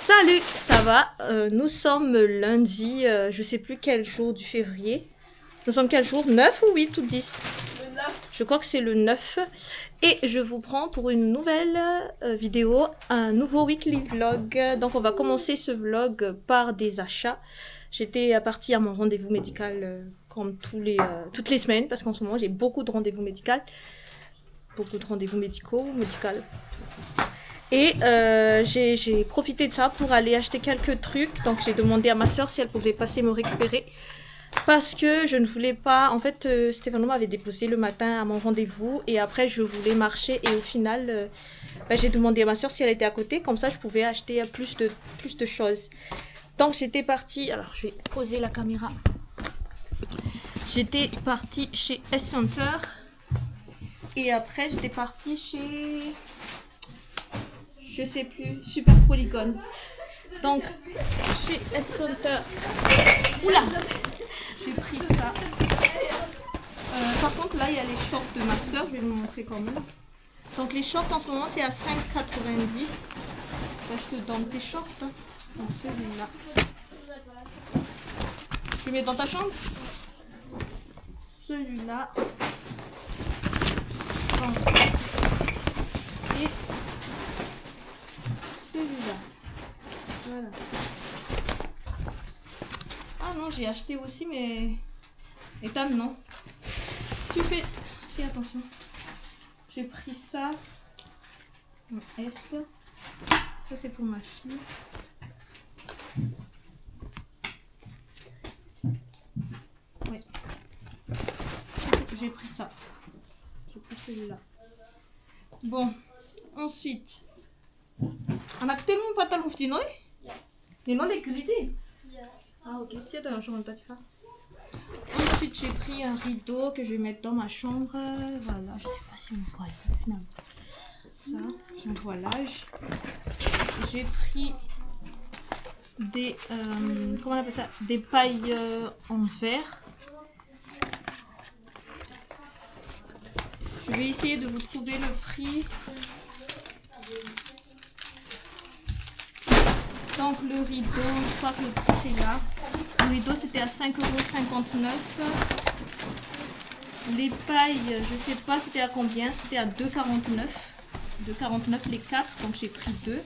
Salut, ça va? Nous sommes lundi, je sais plus quel jour du février. Nous sommes quel jour? 9 ou 8 ou 10? Le 9. Je crois que c'est le 9. Et je vous prends pour une nouvelle vidéo, un nouveau weekly vlog. Donc on va commencer ce vlog par des achats. J'étais partie à mon rendez-vous médical comme toutes les semaines parce qu'en ce moment j'ai beaucoup de rendez-vous médicaux. Et j'ai profité de ça pour aller acheter quelques trucs. Donc j'ai demandé à ma soeur si elle pouvait passer me récupérer. Parce que je ne voulais pas... En fait, Stéphano m'avait déposé le matin à mon rendez-vous. Et après, je voulais marcher. Et au final, j'ai demandé à ma soeur si elle était à côté. Comme ça, je pouvais acheter plus de choses. Donc j'étais partie... Alors, je vais poser la caméra. J'étais partie chez S-Center. Et après, j'étais partie chez... Je sais plus, Super Polygone. Donc, chez S-Center. Oula! J'ai pris ça. Par contre, là, il y a les shorts de ma soeur. Je vais vous montrer quand même. Donc, les shorts en ce moment, c'est à 5,90. Là, je te donne tes shorts. Hein. Donc, celui-là. Tu mets dans ta chambre? Celui-là. Et celui-là. Voilà. Ah non, j'ai acheté aussi, mais... Ethan, non. Fais attention. J'ai pris ça. En S. Ça, c'est pour ma fille. Oui. J'ai pris ça. J'ai pris celui-là. Bon. Ensuite. Anak temu patal hufti noi? Et non, les culidés. Ah, ok. Tiens, t'as un jour, on t'a dit ça. Ensuite, j'ai pris un rideau que je vais mettre dans ma chambre. Voilà, je sais pas si on voit finalement. Ça, un voilage. J'ai pris des comment on appelle ça? Des pailles en verre. Je vais essayer de vous trouver le prix. Donc le rideau, je crois que le prix c'est là. Le rideau c'était à 5,59 €. Les pailles, je sais pas c'était à combien, c'était à 2,49 €. 2,49 les 4, donc j'ai pris 2.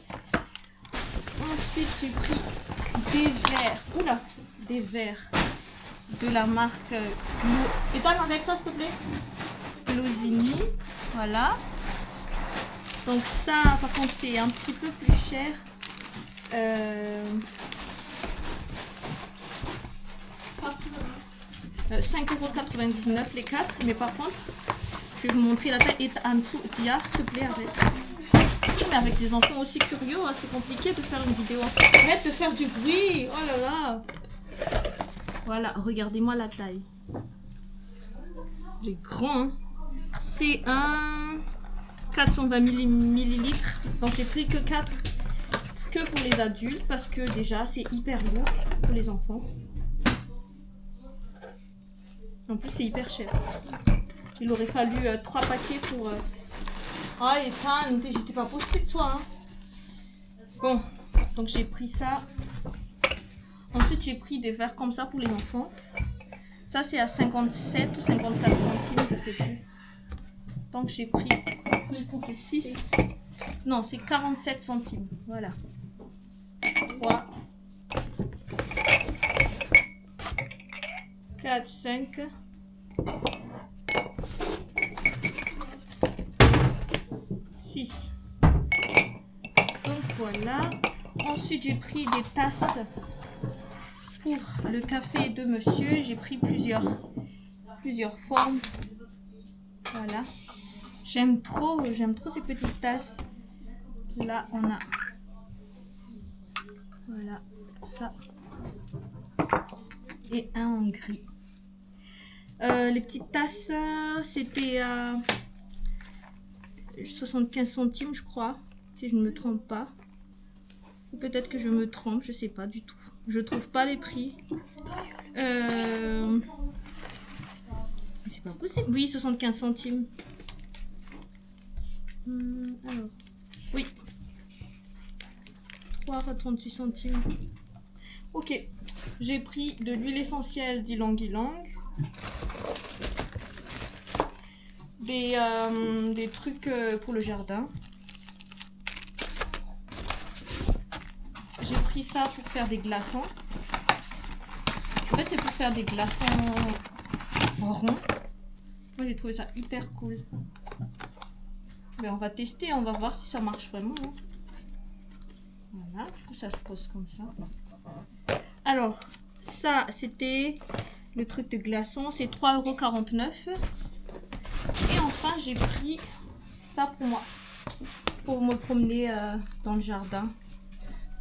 Ensuite j'ai pris des verres. Oula, des verres de la marque Éteins avec ça s'il te plaît. Losini, voilà. Donc ça par contre c'est un petit peu plus cher. 5,99 € les 4, mais par contre je vais vous montrer la taille. Et Ansu, Tia, s'il te plaît, arrête. Mais avec des enfants aussi curieux, hein, c'est compliqué de faire une vidéo. Arrête de faire du bruit. Oh là là. Voilà, regardez-moi la taille. Il est grand. Hein. C'est un 420 ml. Donc j'ai pris que 4 que pour les adultes parce que déjà c'est hyper lourd pour les enfants. En plus c'est hyper cher. Il aurait fallu 3 paquets pour... Ah Ethan, j'étais pas possible toi. Hein. Bon, donc j'ai pris ça. Ensuite j'ai pris des verres comme ça pour les enfants. Ça c'est à 57 ou 54 centimes, je sais plus. Donc j'ai pris 6. Non, c'est 47 centimes. Voilà. 3, 4, 5, 6. Donc voilà. Ensuite, j'ai pris des tasses pour le café de monsieur. J'ai pris plusieurs formes. Voilà. J'aime trop ces petites tasses. Là, on a... Voilà, ça. Et un en gris. Les petites tasses, c'était à 75 centimes, je crois, si je ne me trompe pas. Ou peut-être que je me trompe, je sais pas du tout. Je trouve pas les prix. C'est pas possible. Oui, 75 centimes. Alors, oui. poire à 38 centimes. Ok, j'ai pris de l'huile essentielle d'ylang-ylang. Des trucs pour le jardin. J'ai pris ça pour faire des glaçons. En fait, c'est pour faire des glaçons ronds. Moi, j'ai trouvé ça hyper cool. Mais on va tester, on va voir si ça marche vraiment. Hein. Voilà, du coup, ça se pose comme ça. Alors, ça, c'était le truc de glaçons. C'est 3,49 €. Et enfin, j'ai pris ça pour moi. Pour me promener dans le jardin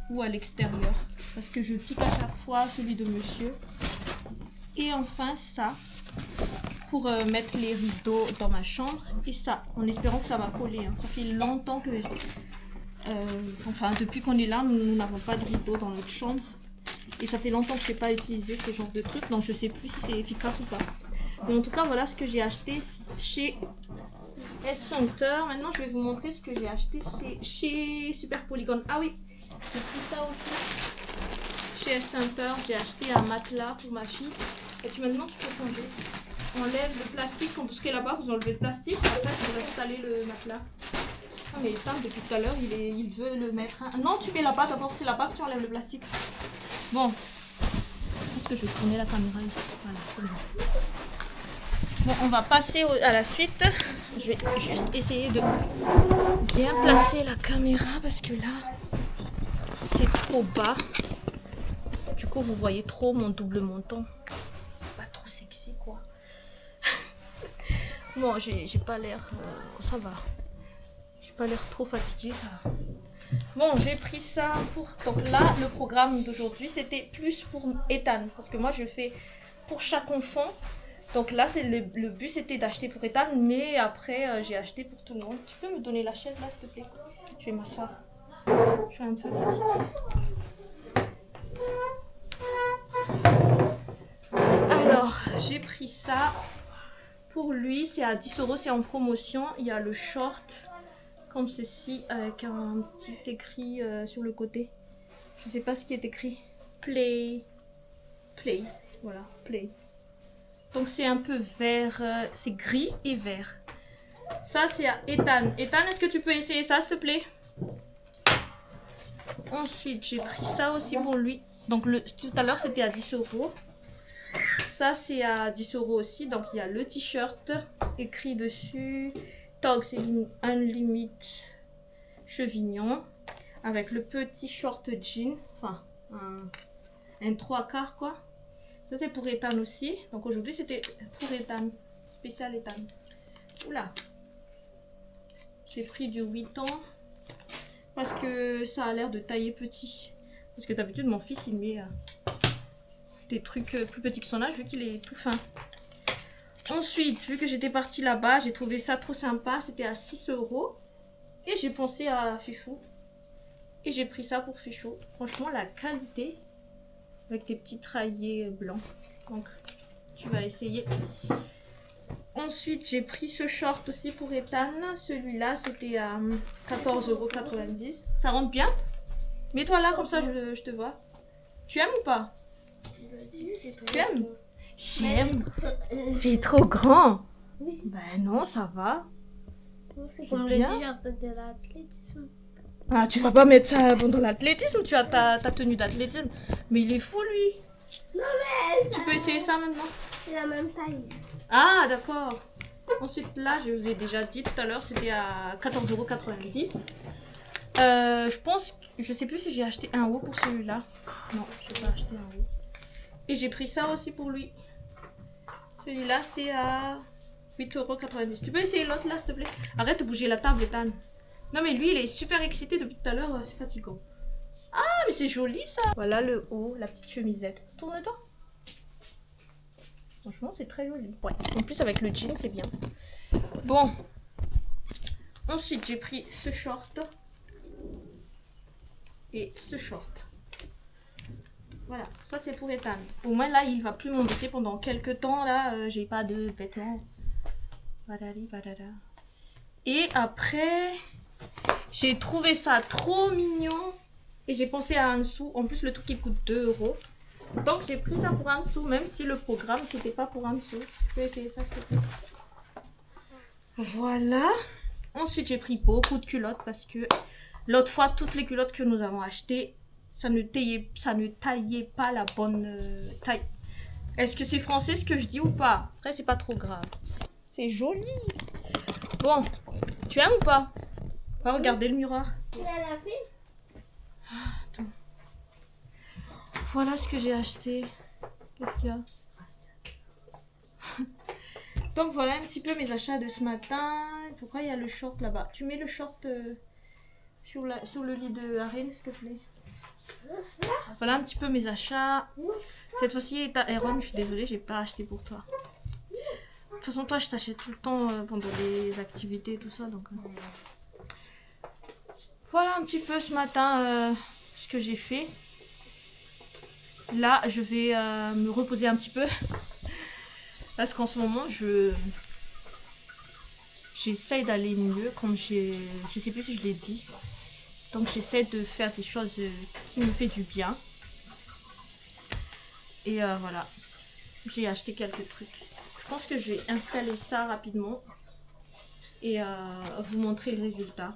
ou à l'extérieur. Parce que je pique à chaque fois celui de monsieur. Et enfin, ça. Pour mettre les rideaux dans ma chambre. Et ça, en espérant que ça va coller. Hein. Ça fait longtemps que... enfin, depuis qu'on est là, nous n'avons pas de rideaux dans notre chambre. Et ça fait longtemps que je n'ai pas utilisé ce genre de truc. Donc, je ne sais plus si c'est efficace ou pas. Mais en tout cas, voilà ce que j'ai acheté chez S-Center. Maintenant, je vais vous montrer ce que j'ai acheté chez Super Polygon. Ah oui, j'ai pris ça aussi. Chez S-Center, j'ai acheté un matelas pour ma fille. Et maintenant, tu peux changer. On enlève le plastique. Quand vous serez là-bas, vous enlevez le plastique. Après, vous installez le matelas. Ah, mais Ethan, depuis tout à l'heure, il veut le mettre. Non, tu mets là-bas. D'abord, c'est là-bas que tu enlèves le plastique. Bon. Est-ce que je vais tourner la caméra ici? Voilà, c'est bon. Bon, on va passer à la suite. Je vais juste essayer de bien placer la caméra parce que là, c'est trop bas. Du coup, vous voyez trop mon double menton. C'est pas trop sexy, quoi. Bon, j'ai pas l'air... ça va. J'ai pas l'air trop fatiguée, ça va. Bon, j'ai pris ça pour... Donc là, le programme d'aujourd'hui, c'était plus pour Ethan. Parce que moi, je fais pour chaque enfant. Donc là, le but, c'était d'acheter pour Ethan. Mais après, j'ai acheté pour tout le monde. Tu peux me donner la chaise, là, s'il te plaît? Je vais m'asseoir. Je suis un peu fatiguée. Alors, j'ai pris ça. Pour lui, c'est à 10 €, c'est en promotion. Il y a le short comme ceci avec un petit écrit sur le côté. Je ne sais pas ce qui est écrit. Play. Voilà, play. Donc c'est un peu vert, c'est gris et vert. Ça c'est à Ethan. Ethan, est-ce que tu peux essayer ça s'il te plaît? Ensuite, j'ai pris ça aussi pour lui. Donc tout à l'heure c'était à 10 €. Ça c'est à 10 € aussi. Donc il y a le t-shirt écrit dessus. Tog, c'est Unlimited chevignon. Avec le petit short jean. Enfin, un 3/4 quoi. Ça c'est pour Ethan aussi. Donc aujourd'hui c'était pour Ethan. Spécial Ethan. Oula. J'ai pris du 8 ans. Parce que ça a l'air de tailler petit. Parce que d'habitude mon fils il met... des trucs plus petits que son âge vu qu'il est tout fin. Ensuite, vu que j'étais partie là-bas, j'ai trouvé ça trop sympa. C'était à 6 €. Et j'ai pensé à Fichou. Et j'ai pris ça pour Fichou. Franchement, la qualité. Avec des petits treillis blancs. Donc, tu vas essayer. Ensuite, j'ai pris ce short aussi pour Ethan. Celui-là, c'était à 14,90 €. Ça rentre bien? Mets-toi là, comme ça, je te vois. Tu aimes ou pas? Tu aimes? J'aime. C'est trop grand. Oui. Ben non, ça va. C'est comme le t-shirt de l'athlétisme. Ah, tu vas pas mettre ça pendant l'athlétisme, tu as ta tenue d'athlétisme. Mais il est fou, lui. Non, mais Tu peux essayer ça maintenant? c'est la même taille. Ah, d'accord. Ensuite, là, je vous ai déjà dit tout à l'heure, c'était à 14,90 €. Je pense, je sais plus si j'ai acheté un haut pour celui-là. Non, j'ai pas acheté un haut. Et j'ai pris ça aussi pour lui. Celui-là, c'est à 8,90 €. Tu peux essayer l'autre là, s'il te plaît? Arrête de bouger la table, Ethan. Non, mais lui, il est super excité depuis tout à l'heure. C'est fatigant. Ah, mais c'est joli ça. Voilà le haut, la petite chemisette. Tourne-toi. Franchement, c'est très joli. Ouais. En plus, avec le jean, c'est bien. Bon. Ensuite, j'ai pris ce short. Et ce short. Voilà, ça c'est pour Ethan. Au moins là, il va plus m'embêter pendant quelques temps. Là, j'ai pas de vêtements. Et après, j'ai trouvé ça trop mignon. Et j'ai pensé à Ansu. En plus, le truc il coûte 2 €. Donc j'ai pris ça pour Ansu, même si le programme c'était pas pour Ansu. Je peux essayer ça s'il te plaît. Voilà. Ensuite j'ai pris beaucoup de culottes parce que l'autre fois toutes les culottes que nous avons achetées, ça ne taillait pas la bonne taille. Est-ce que c'est français ce que je dis ou pas? Après c'est pas trop grave. C'est joli. Bon, tu aimes ou pas? Va regarder le miroir. Tu l'as lavé? Attends. Voilà ce que j'ai acheté. Qu'est-ce qu'il y a? Donc voilà un petit peu mes achats de ce matin. Pourquoi il y a le short là-bas? Tu mets le short sur le lit de Arène s'il te plaît. Voilà un petit peu mes achats. Cette fois-ci, Aaron, je suis désolée, j'ai pas acheté pour toi. De toute façon, toi, je t'achète tout le temps pendant les activités et tout ça. Donc, voilà un petit peu ce matin ce que j'ai fait. Là, je vais me reposer un petit peu. Parce qu'en ce moment, j'essaye d'aller mieux. Comme je sais plus si je l'ai dit. Donc, j'essaie de faire des choses qui me font du bien. Et voilà. J'ai acheté quelques trucs. Je pense que je vais installer ça rapidement. Et vous montrer le résultat.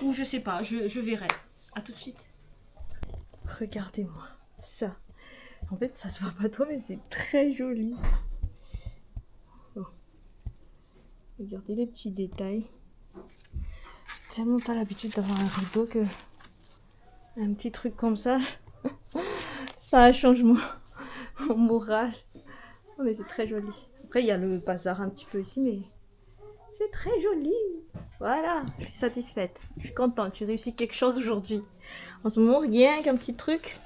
Ou je sais pas, je verrai. A tout de suite. Regardez-moi ça. En fait, ça se voit pas trop, mais c'est très joli. Oh. Regardez les petits détails. J'ai tellement pas l'habitude d'avoir un rideau que un petit truc comme ça, ça change mon moral. Oh, mais c'est très joli. Après, il y a le bazar un petit peu ici, mais c'est très joli. Voilà, je suis satisfaite. Je suis contente, j'ai réussi quelque chose aujourd'hui. En ce moment, rien qu'un petit truc.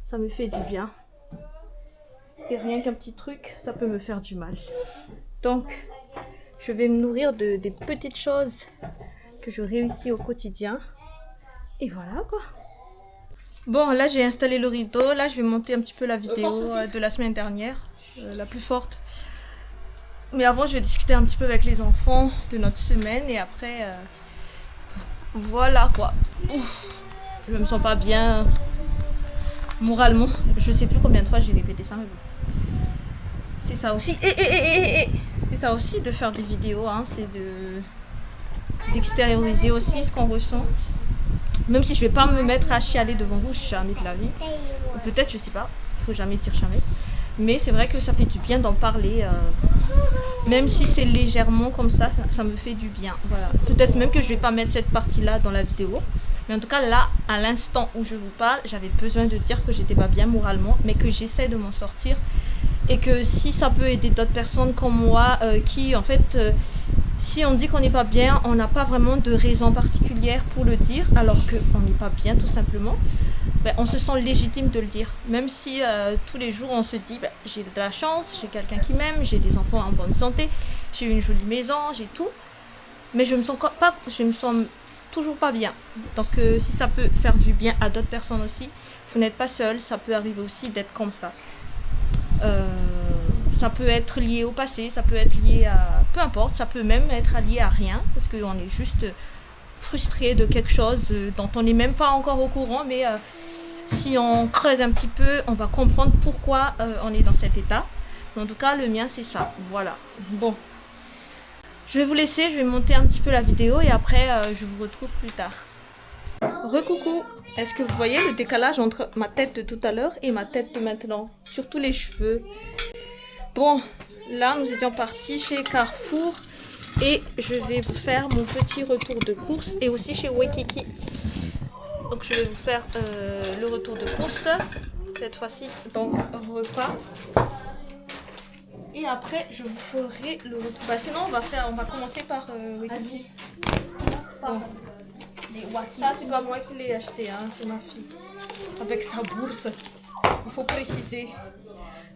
Ça me fait du bien. Et rien qu'un petit truc, ça peut me faire du mal. Donc, je vais me nourrir des petites choses que je réussis au quotidien. Et voilà quoi. Bon, là j'ai installé le rideau. Là, je vais monter un petit peu la vidéo de la semaine dernière. La plus forte. Mais avant, je vais discuter un petit peu avec les enfants de notre semaine. Et après, voilà quoi. Ouf. Je me sens pas bien moralement. Je sais plus combien de fois j'ai répété ça, mais bon. C'est ça aussi. C'est ça aussi de faire des vidéos, hein. C'est d'extérioriser aussi ce qu'on ressent. Même si je vais pas me mettre à chialer devant vous, jamais de la vie. Ou peut-être, je sais pas. Faut jamais dire jamais. Mais c'est vrai que ça fait du bien d'en parler. Même si c'est légèrement comme ça me fait du bien. Voilà. Peut-être même que je vais pas mettre cette partie-là dans la vidéo. Mais en tout cas, là, à l'instant où je vous parle, j'avais besoin de dire que j'étais pas bien moralement, mais que j'essaie de m'en sortir. Et que si ça peut aider d'autres personnes comme moi, qui en fait, si on dit qu'on n'est pas bien, on n'a pas vraiment de raison particulière pour le dire, alors qu'on n'est pas bien tout simplement, ben, on se sent légitime de le dire. Même si tous les jours on se dit, ben, j'ai de la chance, j'ai quelqu'un qui m'aime, j'ai des enfants en bonne santé, j'ai une jolie maison, j'ai tout, mais je me sens toujours pas bien. Donc si ça peut faire du bien à d'autres personnes aussi, vous n'êtes pas seul, ça peut arriver aussi d'être comme ça. Ça peut être lié au passé, ça peut être lié à... Peu importe, ça peut même être lié à rien, parce qu'on est juste frustré de quelque chose dont on n'est même pas encore au courant, mais si on creuse un petit peu, on va comprendre pourquoi on est dans cet état. Mais en tout cas, le mien, c'est ça. Voilà. Bon. Je vais vous laisser, je vais monter un petit peu la vidéo et après, je vous retrouve plus tard. Recoucou. Est-ce que vous voyez le décalage entre ma tête de tout à l'heure et ma tête de maintenant? Surtout les cheveux. Bon, là nous étions partis chez Carrefour et je vais vous faire mon petit retour de course et aussi chez Waikiki. Donc je vais vous faire le retour de course, cette fois-ci donc repas. Et après je vous ferai le retour. Bah, sinon on va commencer par Waikiki. Commence par les Waikiki. Ça c'est pas moi qui l'ai acheté, hein, c'est ma fille. Avec sa bourse, il faut préciser.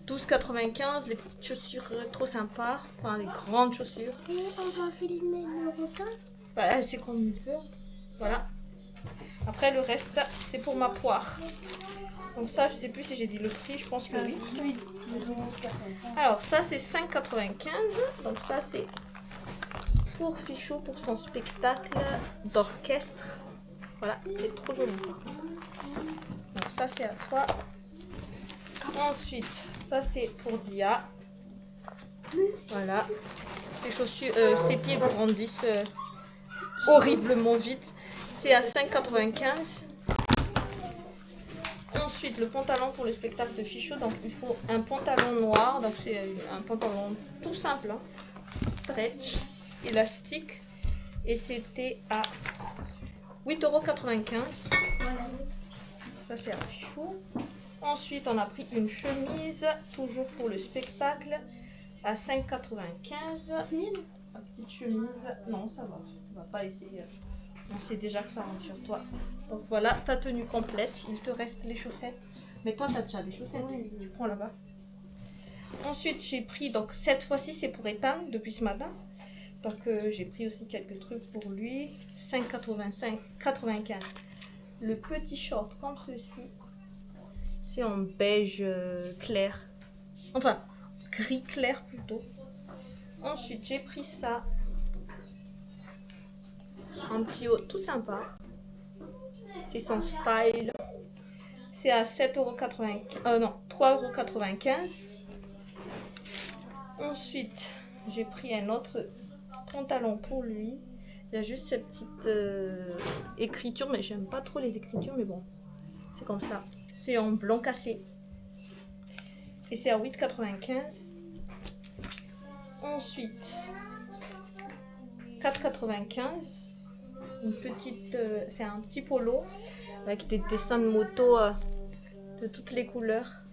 12,95, les petites chaussures trop sympas, enfin les grandes chaussures. Et on va filmer le repas. Bah, c'est comme il veut. Voilà. Après le reste, c'est pour ma poire. Donc ça, je sais plus si j'ai dit le prix, je pense que oui. Alors ça c'est 5,95. Donc ça c'est pour Fichou pour son spectacle d'orchestre. Voilà, c'est trop joli. Donc ça c'est à toi. Ensuite, ça c'est pour Dia. Voilà. Ses chaussures, ses pieds grandissent horriblement vite. C'est à 5,95 €. Ensuite, le pantalon pour le spectacle de Fichou. Donc, il faut un pantalon noir. Donc, c'est un pantalon tout simple. Hein. Stretch, élastique. Et c'était à 8,95 €. Ça, c'est à Fichou. Ensuite, on a pris une chemise, toujours pour le spectacle, à 5,95 €. La petite chemise. Non, ça va. On va pas essayer. On sait déjà que ça rentre sur toi. Donc voilà, ta tenue complète. Il te reste les chaussettes. Mais toi, tu as déjà des chaussettes. Tu prends là-bas. Ensuite, j'ai pris, donc cette fois-ci, c'est pour Ethan depuis ce matin. Donc j'ai pris aussi quelques trucs pour lui. 5,95 €. Le petit short comme ceci. C'est en beige clair. Enfin, gris clair plutôt. Ensuite, j'ai pris ça. Un petit haut tout sympa. C'est son style. C'est à 7,95 €. Non, 3,95 €. Ensuite, j'ai pris un autre pantalon pour lui. Il y a juste cette petite écriture, mais j'aime pas trop les écritures, mais bon, c'est comme ça. C'est en blanc cassé. Et c'est à 8,95 €. Ensuite, 4,95 €. Une petite, c'est un petit polo avec des dessins de moto de toutes les couleurs.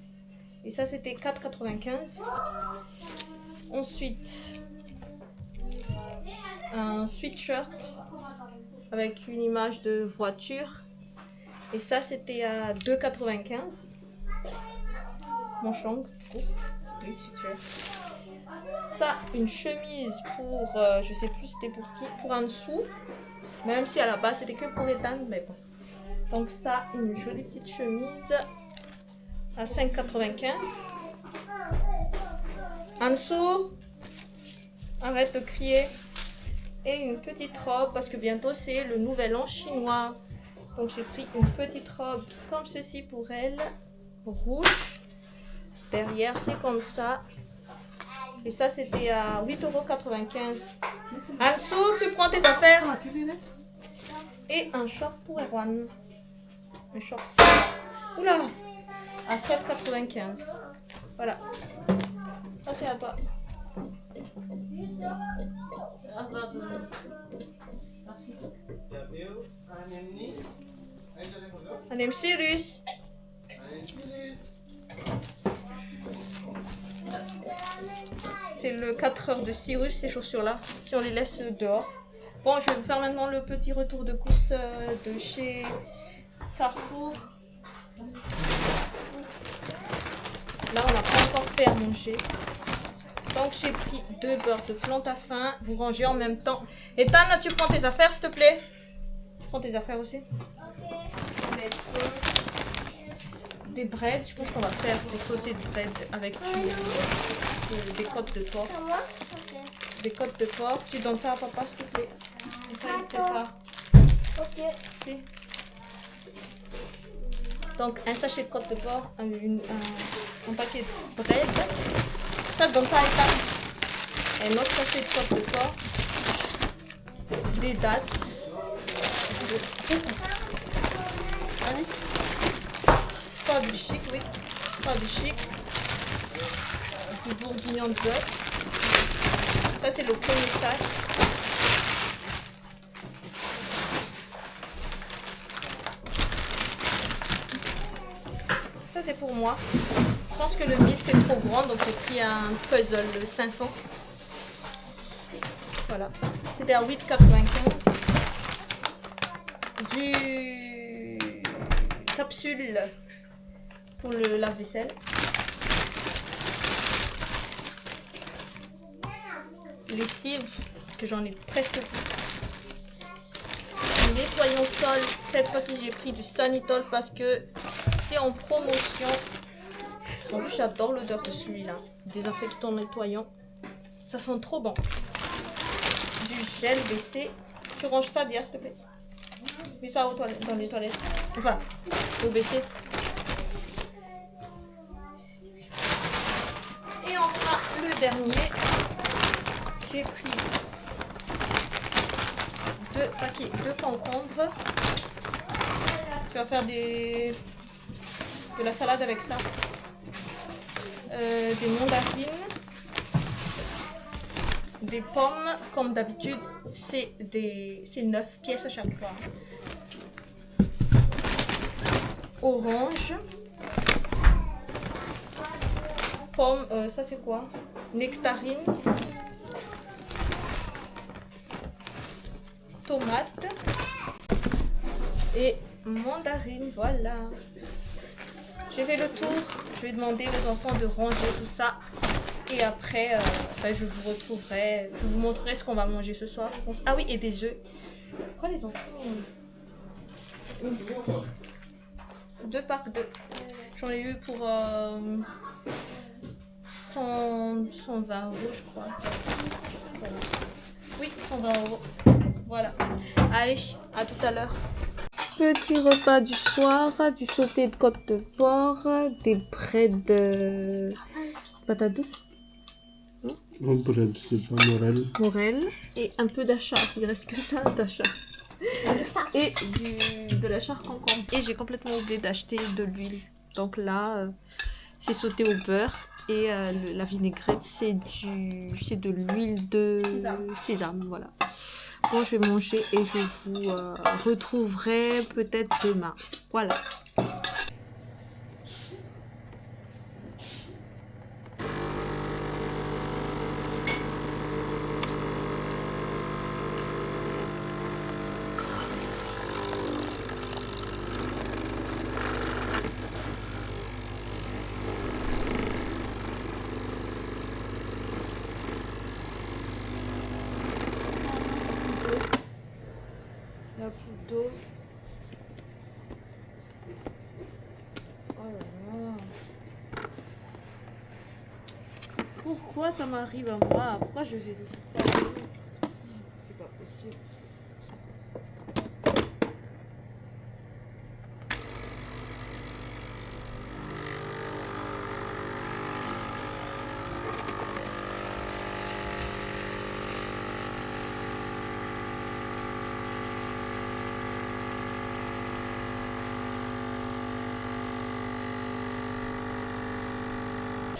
Et ça, c'était 4,95 €. Ensuite, un sweatshirt avec une image de voiture. Et ça, c'était à 2,95 €. Manchong, du coup. Oui, sweatshirt. Ça, une chemise pour, je sais plus c'était pour qui, pour un dessous. Même si à la base c'était que pour Ethan, mais bon. Donc ça, une jolie petite chemise à 5,95 €. En dessous, arrête de crier. Et une petite robe, parce que bientôt c'est le nouvel an chinois. Donc j'ai pris une petite robe comme ceci pour elle, rouge. Derrière c'est comme ça. Et ça c'était à 8,95 €. En dessous, tu prends tes affaires. Et un short pour Erwan. Un short. Oula, à 7,95 €. Voilà. Ça c'est à toi. Annem Cyrus. C'est le 4 heures de Cyrus, ces chaussures-là, si on les laisse dehors. Bon, je vais vous faire maintenant le petit retour de course de chez Carrefour. Là, on n'a pas encore fait à manger. Donc, j'ai pris 2 beurres de plante à fin. Vous rangez en même temps. Et Tana, tu prends tes affaires, s'il te plaît? Tu prends tes affaires aussi? Des breads. Je pense qu'on va faire des sautés de bread avec des côtes de porc. Des côtes de porc. Tu donnes ça à papa, s'il te plaît. Et ça, il prépare. Ok. Donc, un sachet de côtes de porc, un paquet de bread. Ça, donne ça à Ethan. Un autre sachet de côtes de porc. Des dattes. Pas du chic, oui. Pas du chic. Du bourguignon de bœuf. Ça, c'est le premier sac. Ça, c'est pour moi. Je pense que le 1000 c'est trop grand, donc j'ai pris un puzzle 500. Voilà. C'était à 8,95 €. Du capsule pour le lave-vaisselle. Lessive, parce que j'en ai presque plus. Nettoyant sol. Cette fois-ci, j'ai pris du Sanitol parce que c'est en promotion. En plus, j'adore l'odeur de celui-là. Désinfectant nettoyant. Ça sent trop bon. Du gel WC. Tu ranges ça, Dia, s'il te plaît. Mets ça dans les toilettes. Enfin, au WC. Et enfin, le dernier. J'ai pris 2 paquets de concombres. Tu vas faire de la salade avec ça. Des mandarines. Des pommes, comme d'habitude, c'est 9 pièces à chaque fois. Orange. Pomme, ça c'est quoi? Nectarine. Tomate. Et mandarine, voilà. J'ai fait le tour. Je vais demander aux enfants de ranger tout ça. Et après, je vous retrouverai. Je vous montrerai ce qu'on va manger ce soir, je pense. Ah oui, et des œufs. Pourquoi les enfants 2 packs d'œufs. J'en ai eu pour 120 €, je crois. Voilà. Oui, 120 €. Voilà. Allez, à tout à l'heure. Petit repas du soir, du sauté de côte de porc, des breads de patates douces. Un bread, c'est pas Morel. Morel et un peu d'achat. Il reste que ça d'achat. Et de la char concombre. Et j'ai complètement oublié d'acheter de l'huile. Donc là, c'est sauté au beurre. Et la vinaigrette, c'est de l'huile de sésame. Voilà. Bon, je vais manger et je vous retrouverai peut-être demain. Voilà. Il n'y a plus d'eau. Oh là là. Pourquoi ça m'arrive à moi? Pourquoi je fais ça? C'est pas possible.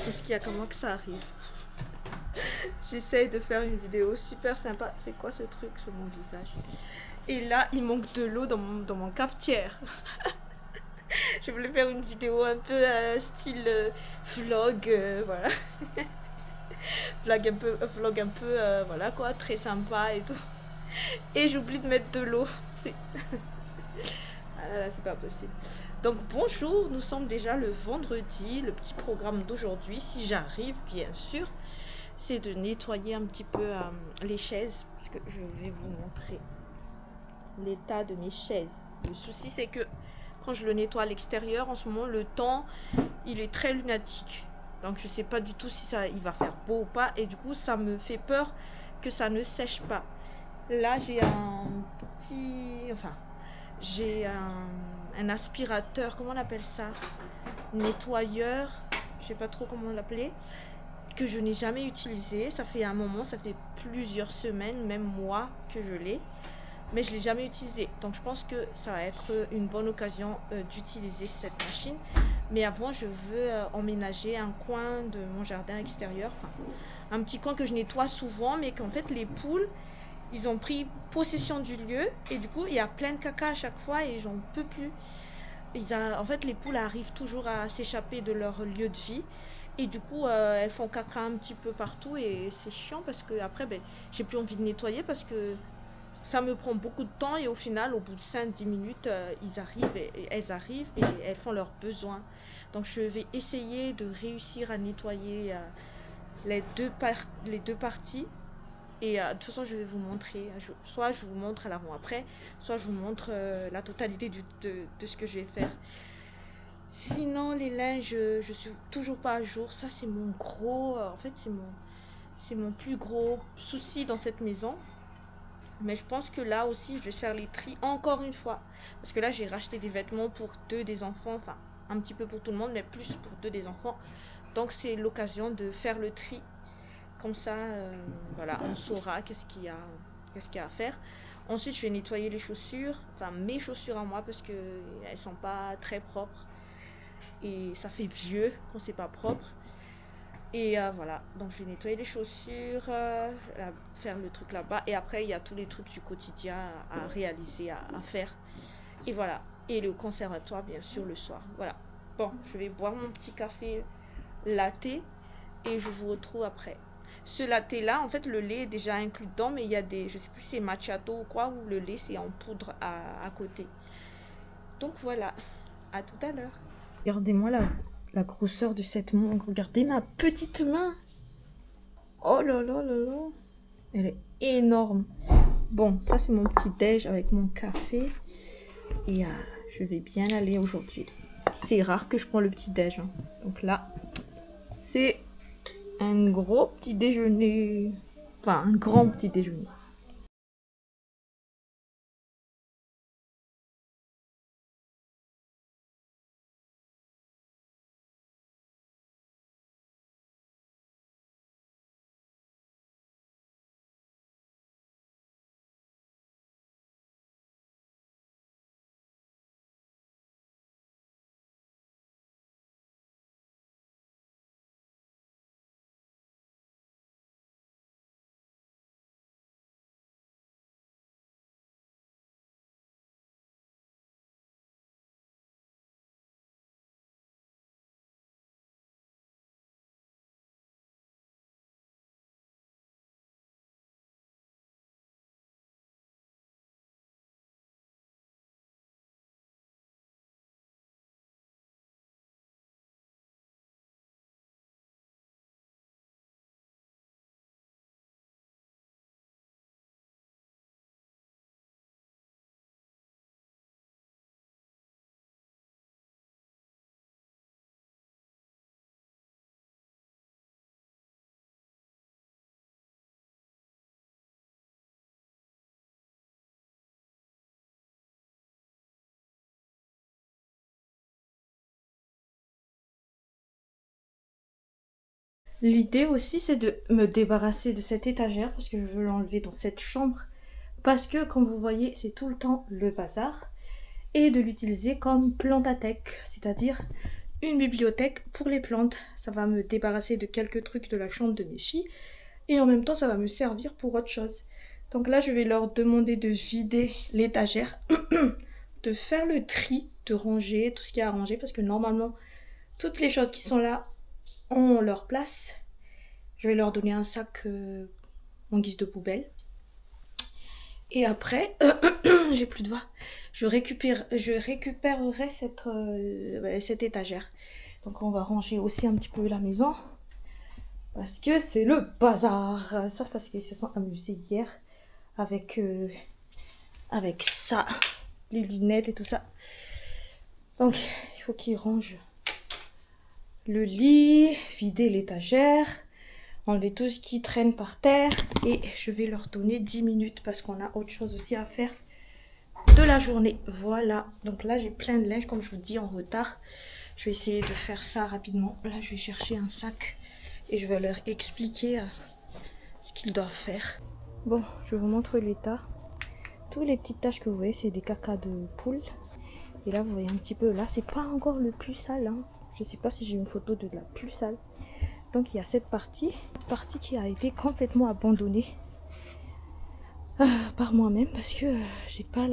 Est-ce qu'il y a comment que ça arrive? J'essaye de faire une vidéo super sympa. C'est quoi ce truc sur mon visage? Et là, il manque de l'eau dans mon cafetière. Je voulais faire une vidéo un peu style vlog, voilà. Vlog un peu, voilà quoi, très sympa et tout. Et j'oublie de mettre de l'eau. C'est... Ah là là, c'est pas possible. Donc bonjour, nous sommes déjà le vendredi. Le petit programme d'aujourd'hui, si j'arrive bien sûr, c'est de nettoyer un petit peu les chaises. Parce que je vais vous montrer l'état de mes chaises. Le souci c'est que quand je le nettoie à l'extérieur, en ce moment le temps il est très lunatique. Donc je sais pas du tout si il va faire beau ou pas. Et du coup ça me fait peur que ça ne sèche pas. Là j'ai j'ai un aspirateur, comment on appelle ça? Nettoyeur, je sais pas trop comment l'appeler, que je n'ai jamais utilisé. Ça fait un moment, ça fait plusieurs semaines, même mois que je l'ai, mais je l'ai jamais utilisé. Donc je pense que ça va être une bonne occasion d'utiliser cette machine. Mais avant, je veux emménager un coin de mon jardin extérieur, enfin un petit coin que je nettoie souvent, mais qu'en fait les poules, ils ont pris possession du lieu et du coup il y a plein de caca à chaque fois et j'en peux plus. En fait les poules arrivent toujours à s'échapper de leur lieu de vie et du coup elles font caca un petit peu partout et c'est chiant parce que après j'ai plus envie de nettoyer parce que ça me prend beaucoup de temps et au final au bout de 5-10 minutes elles arrivent et elles font leurs besoins. Donc je vais essayer de réussir à nettoyer les deux parties. Et de toute façon, je vais vous montrer. Soit je vous montre à l'avant-après, soit je vous montre la totalité de ce que je vais faire. Sinon, les linges, je suis toujours pas à jour. Ça, c'est mon gros... en fait, c'est mon plus gros souci dans cette maison. Mais je pense que là aussi, je vais faire les tris encore une fois. Parce que là, j'ai racheté des vêtements pour 2 des enfants. Enfin, un petit peu pour tout le monde, mais plus pour 2 des enfants. Donc, c'est l'occasion de faire le tri. Comme ça, voilà, on saura qu'est-ce qu'il y a à faire. Ensuite, je vais nettoyer les chaussures. Enfin, mes chaussures à moi, parce qu'elles sont pas très propres. Et ça fait vieux quand c'est pas propre. Et voilà, donc je vais nettoyer les chaussures, faire le truc là-bas. Et après, il y a tous les trucs du quotidien à réaliser, à faire. Et voilà. Et le conservatoire, bien sûr, le soir. Voilà. Bon, je vais boire mon petit café latte et je vous retrouve après. Ce latte-là, en fait, le lait est déjà inclus dedans, mais il y a des, je sais plus si c'est macchiato ou quoi, ou le lait c'est en poudre à côté. Donc voilà, à tout à l'heure. Regardez-moi la grosseur de cette montre. Regardez ma petite main. Oh là là là là. Elle est énorme. Bon, ça c'est mon petit déj avec mon café. Et je vais bien aller aujourd'hui. C'est rare que je prends le petit déj. Hein. Donc là, c'est un gros petit déjeuner. Enfin, un grand petit déjeuner. L'idée aussi, c'est de me débarrasser de cette étagère parce que je veux l'enlever dans cette chambre. Parce que, comme vous voyez, c'est tout le temps le bazar. Et de l'utiliser comme plantathèque, c'est-à-dire une bibliothèque pour les plantes. Ça va me débarrasser de quelques trucs de la chambre de mes filles. Et en même temps, ça va me servir pour autre chose. Donc là, je vais leur demander de vider l'étagère, de faire le tri, de ranger tout ce qu'il y a à ranger. Parce que normalement, toutes les choses qui sont là ont leur place. Je vais leur donner un sac en guise de poubelle. Et après, j'ai plus de voix. Je récupérerai cette étagère. Donc on va ranger aussi un petit peu la maison. Parce que c'est le bazar. Ça, parce qu'ils se sont amusés hier avec ça. Les lunettes et tout ça. Donc, il faut qu'ils rangent le lit, vider l'étagère, enlever tout ce qui traîne par terre. Et je vais leur donner 10 minutes parce qu'on a autre chose aussi à faire de la journée. Voilà. Donc là, j'ai plein de linge, comme je vous dis, en retard. Je vais essayer de faire ça rapidement. Là, je vais chercher un sac et je vais leur expliquer ce qu'ils doivent faire. Bon, je vous montre l'état. Tous les petites taches que vous voyez, c'est des cacas de poule. Et là, vous voyez un petit peu, là, c'est pas encore le plus sale. Hein. Je sais pas si j'ai une photo de la plus sale. Donc, il y a cette partie qui a été complètement abandonnée par moi-même parce que j'ai pas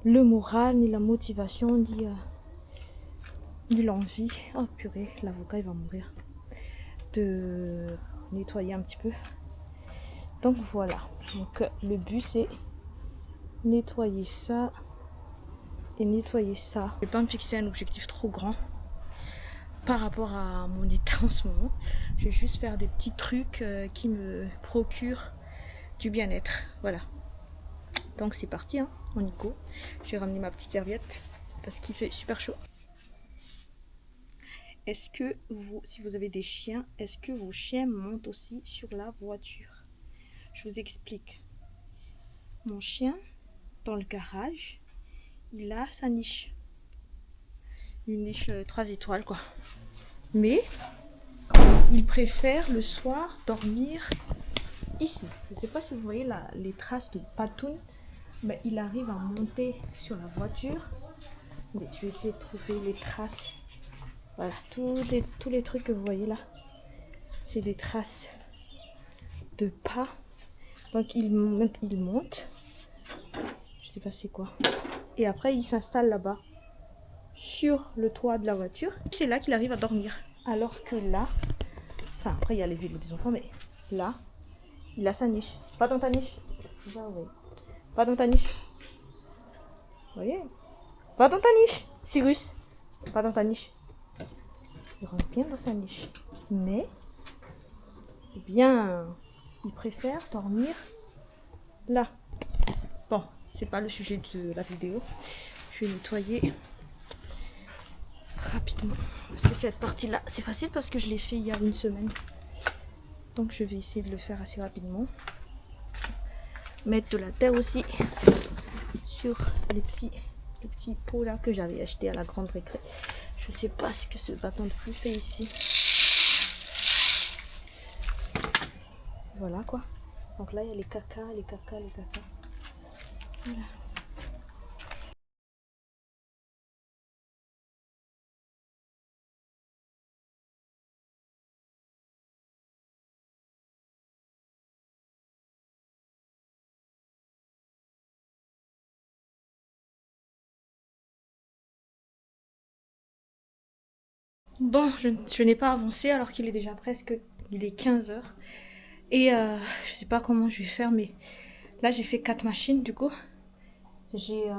le moral, ni la motivation, ni l'envie. Oh purée, l'avocat il va mourir. De nettoyer un petit peu. Donc voilà. Donc le but c'est nettoyer ça et nettoyer ça. Je vais pas me fixer un objectif trop grand par rapport à mon état en ce moment. Je vais juste faire des petits trucs qui me procurent du bien-être. Voilà. Donc c'est parti, hein, on y go. J'ai ramené ma petite serviette parce qu'il fait super chaud. Est-ce que vous, si vous avez des chiens, est-ce que vos chiens montent aussi sur la voiture? Je vous explique. mon chien, dans le garage, il a sa niche. Une niche 3 étoiles quoi. Mais il préfère le soir dormir ici. Je ne sais pas si vous voyez les traces de Patoun. Mais il arrive à monter sur la voiture. Mais je vais essayer de trouver les traces. Voilà, tous les trucs que vous voyez là, c'est des traces de pas. Donc il monte. Je sais pas c'est quoi. Et après il s'installe là-bas, sur le toit de la voiture. C'est là qu'il arrive à dormir. Alors que là, enfin après il y a les vélos des enfants, mais là, il a sa niche. Pas dans ta niche. Pas dans ta niche. Vous voyez? Pas dans ta niche, Cyrus. Pas dans ta niche. Il rentre bien dans sa niche. Mais, c'est bien. Il préfère dormir là. Bon, c'est pas le sujet de la vidéo. Je vais nettoyer rapidement. Parce que cette partie-là, c'est facile parce que je l'ai fait il y a une semaine. Donc je vais essayer de le faire assez rapidement. Mettre de la terre aussi sur les petits pots là que j'avais acheté à la grande récré. Je sais pas ce que ce bâton de pluie fait ici. Voilà quoi. Donc là il y a les caca. Voilà. Bon, je n'ai pas avancé alors qu'il est déjà presque, il est 15 h. Et je sais pas comment je vais faire, mais là j'ai fait 4 machines du coup. J'ai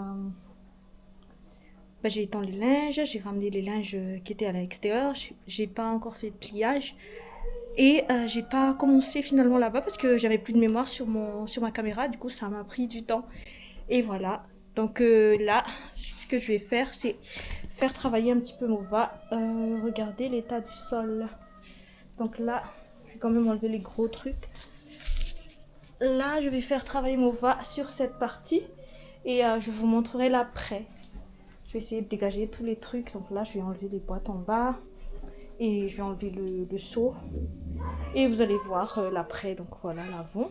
étendu les linges, j'ai ramené les linges qui étaient à l'extérieur, j'ai pas encore fait de pliage. Et j'ai pas commencé finalement là-bas parce que j'avais plus de mémoire sur ma caméra, du coup ça m'a pris du temps. Et voilà, donc là, ce que je vais faire, c'est faire travailler un petit peu Mova. Regardez l'état du sol. Donc là, je vais quand même enlever les gros trucs. Là, je vais faire travailler Mova sur cette partie et je vous montrerai l'après. Je vais essayer de dégager tous les trucs. Donc là, je vais enlever les boîtes en bas et je vais enlever le seau. Et vous allez voir l'après. Donc voilà l'avant.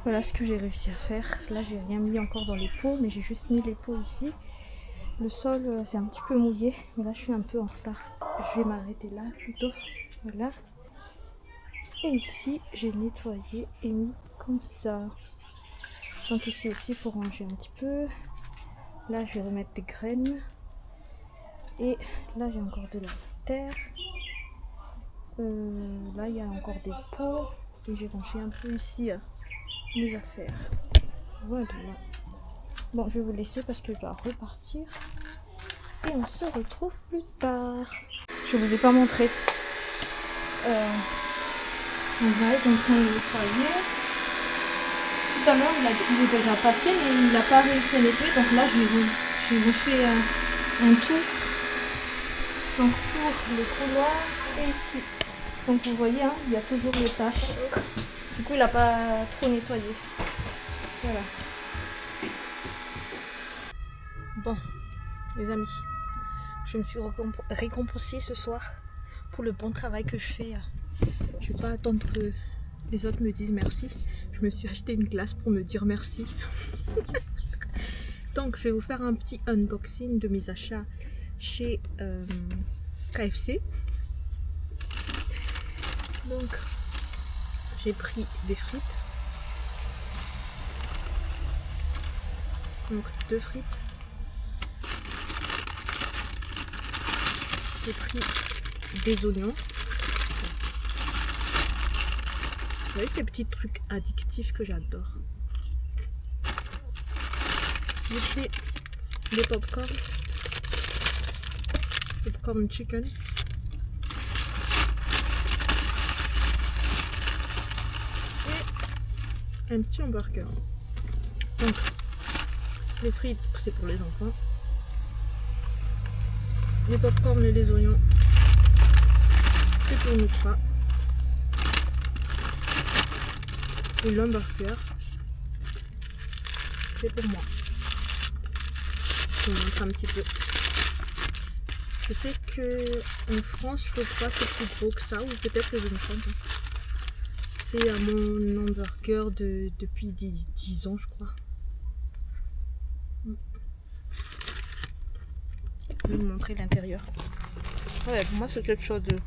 Voilà ce que j'ai réussi à faire. Là j'ai rien mis encore dans les pots, mais j'ai juste mis les pots ici. Le sol c'est un petit peu mouillé, mais là je suis un peu en retard. Je vais m'arrêter là plutôt. Voilà. Et ici j'ai nettoyé et mis comme ça. Donc ici aussi il faut ranger un petit peu. Là je vais remettre des graines. Et là j'ai encore de la terre. Là il y a encore des pots. Et j'ai rangé un peu ici mes affaires. Voilà. Bon, je vais vous laisser parce que je dois repartir. Et on se retrouve plus tard. Je vous ai pas montré. On va être en train de nettoyer. Tout à l'heure, il est déjà passé, mais il n'a pas réussi à nettoyer. Donc là, j'ai refait un tour. Donc pour le couloir et ici. Donc vous voyez, hein, il y a toujours les taches. Du coup, il n'a pas trop nettoyé. Voilà. Bon, les amis, je me suis récompensée ce soir pour le bon travail que je fais. Je vais pas attendre que les autres me disent merci. Je me suis acheté une glace pour me dire merci. Donc, je vais vous faire un petit unboxing de mes achats chez KFC. Donc, j'ai pris des frites. Donc 2 frites. J'ai pris des oignons. Vous voyez ces petits trucs addictifs que j'adore. J'ai pris des popcorn. Popcorn chicken. Et un petit hamburger. Donc les frites, c'est pour les enfants. Les popcorn et les oignons, c'est pour nous 3. Et l'hamburger, c'est pour moi. Je vous montre un petit peu. Je sais que en France, je crois c'est plus gros que ça, ou peut-être que je me trompe. C'est mon hamburger depuis 10 ans, je crois. Je vais vous montrer l'intérieur. Ouais, pour moi c'est quelque chose de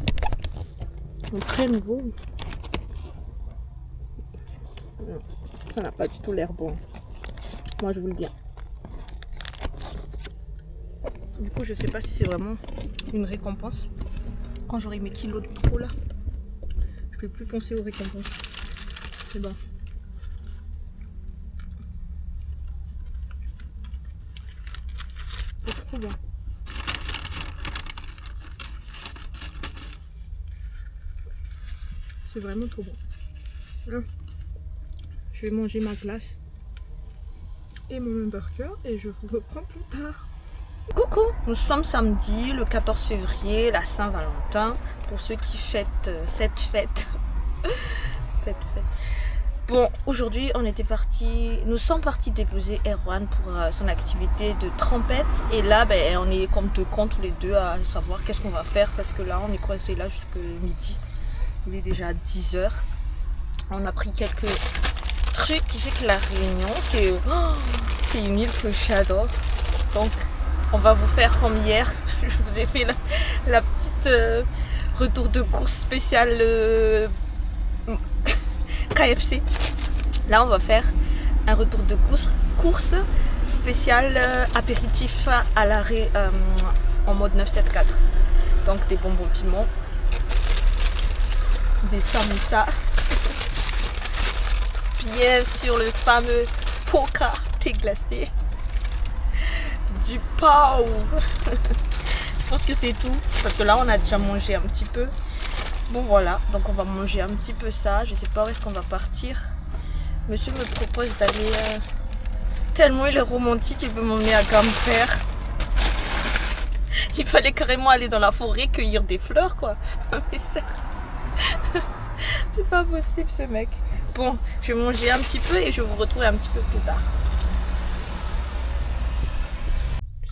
très nouveau. Ça n'a pas du tout l'air bon. Moi je vous le dis. Du coup je sais pas si c'est vraiment une récompense. Quand j'aurai mes kilos de trop là, je vais plus penser aux récompenses. C'est bon. C'est trop bon. C'est vraiment trop bon. Voilà. Je vais manger ma glace et mon hamburger et je vous reprends plus tard. Coucou, nous sommes samedi le 14 février, la Saint-Valentin, pour ceux qui fêtent cette fête. Bon, aujourd'hui nous sommes partis déposer Erwan pour son activité de trempette. Et là, on est comme de camp tous les deux à savoir qu'est-ce qu'on va faire parce que là, on est coincé là jusqu'à midi. Il est déjà 10 h. On a pris quelques trucs qui fait que la Réunion, c'est une île que j'adore. Donc, on va vous faire comme hier. Je vous ai fait la petite retour de course spéciale KFC. Là, on va faire un retour de course spécial apéritif à l'arrêt en mode 974. Donc, des bonbons piments. Des samoussas, bien sûr le fameux poka déglacé, du pau. Je pense que c'est tout parce que là on a déjà mangé un petit peu. Bon voilà, donc on va manger un petit peu ça. Je sais pas où est-ce qu'on va partir. Monsieur me propose d'aller tellement il est romantique, il veut m'emmener à Gamper. Il fallait carrément aller dans la forêt cueillir des fleurs quoi. Mais ça... C'est pas possible ce mec. Bon, je vais manger un petit peu et je vous retrouve un petit peu plus tard.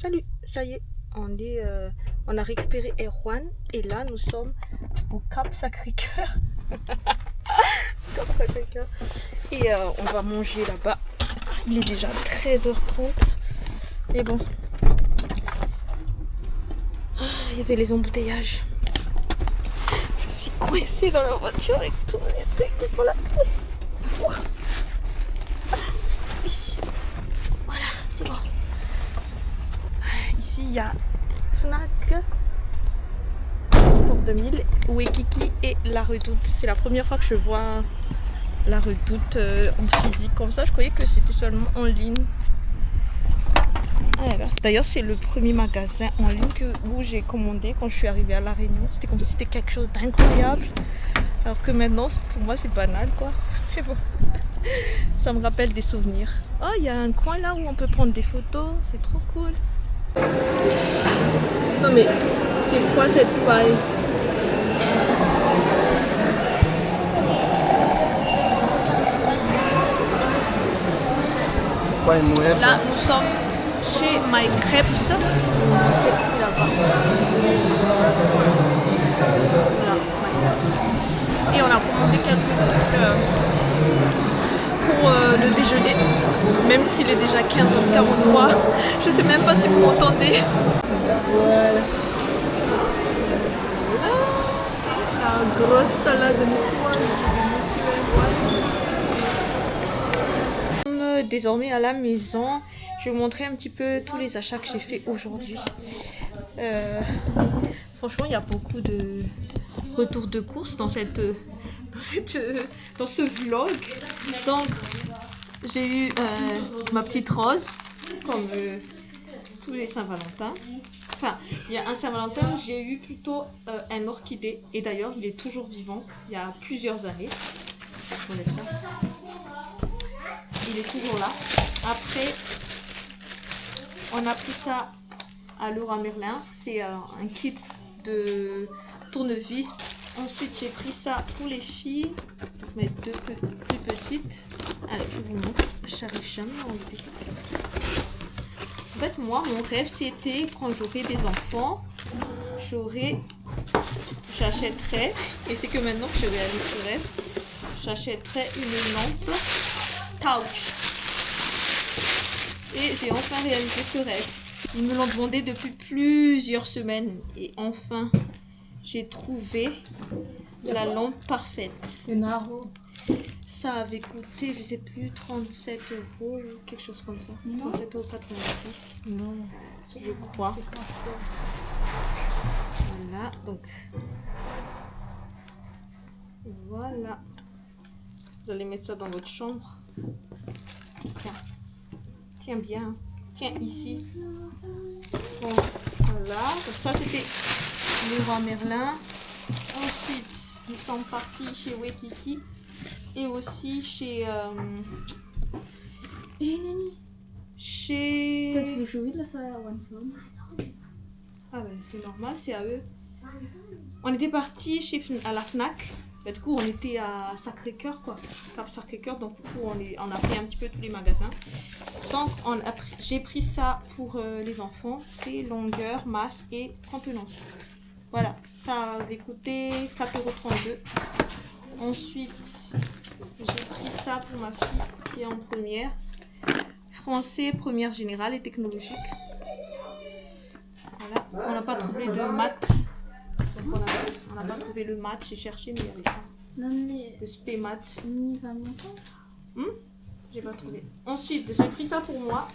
Salut, ça y est, on a récupéré Erwan et là nous sommes au Cap Sacré-Cœur. Cap Sacré-Cœur. Et on va manger là-bas. Il est déjà 13h30. Mais bon, il y avait les embouteillages. Je suis coincée dans la voiture avec tous les trucs qui sont là. Voilà, c'est bon. Ici, il y a Fnac, Sport 2000, Waikiki et La Redoute. C'est la première fois que je vois La Redoute en physique comme ça. Je croyais que c'était seulement en ligne. Voilà. D'ailleurs, c'est le premier magasin en ligne où j'ai commandé quand je suis arrivée à La Réunion. C'était comme si c'était quelque chose d'incroyable. Alors que maintenant, pour moi, c'est banal, quoi. Mais bon, ça me rappelle des souvenirs. Oh, il y a un coin là où on peut prendre des photos. C'est trop cool. Non mais, c'est quoi cette faille? Là, nous sommes chez My Crepes. Là-bas. Voilà. Et on a commandé quelques trucs pour le déjeuner. Même s'il est déjà 15h43. Je sais même pas si vous m'entendez. Voilà. La grosse salade de Erwan. Désormais à la maison, je vais vous montrer un petit peu tous les achats que j'ai fait aujourd'hui. Franchement, il y a beaucoup de retours de courses dans ce vlog. Donc, j'ai eu ma petite rose, comme tous les Saint-Valentin. Enfin, il y a un Saint-Valentin où j'ai eu plutôt un orchidée. Et d'ailleurs, il est toujours vivant, il y a plusieurs années. Il est toujours là. Après, on a pris ça à Leroy Merlin. C'est un kit de tournevis. Ensuite, j'ai pris ça pour les filles. Pour mettre deux plus petites. Allez, je vous montre. J'arrive jamais à enlever. En fait, moi, mon rêve, c'était quand j'aurai des enfants, j'achèterais, et c'est que maintenant que je réalise ce rêve, j'achèterais une lampe couch. Et j'ai enfin réalisé ce rêve. Ils me l'ont demandé depuis plusieurs semaines. Et enfin, j'ai trouvé la lampe parfaite. Ça avait coûté, je sais plus, 37 € ou quelque chose comme ça. 37,90 €. Non. Je crois. Voilà, donc. Voilà. Vous allez mettre ça dans votre chambre. Tiens. Tiens bien. Tiens ici. Bon, voilà. Donc ça, c'était Leroy Merlin. Ensuite, nous sommes partis chez Waikiki. Et aussi chez... chez... Ah ben c'est normal, c'est à eux. On était partis à la Fnac. Du coup, on était à Sacré-Cœur, quoi. Cap Sacré-Cœur, donc du coup, on a pris un petit peu tous les magasins. Donc, j'ai pris ça pour les enfants. C'est longueur, masse et contenance. Voilà, ça avait coûté 4,32 €. Ensuite, j'ai pris ça pour ma fille qui est en première. Français, première générale et technologique. Voilà, on n'a pas trouvé de maths. Donc on n'a pas trouvé le maths, j'ai cherché mais il n'y avait pas. De spé maths. J'ai pas trouvé. Ensuite, j'ai pris ça pour moi.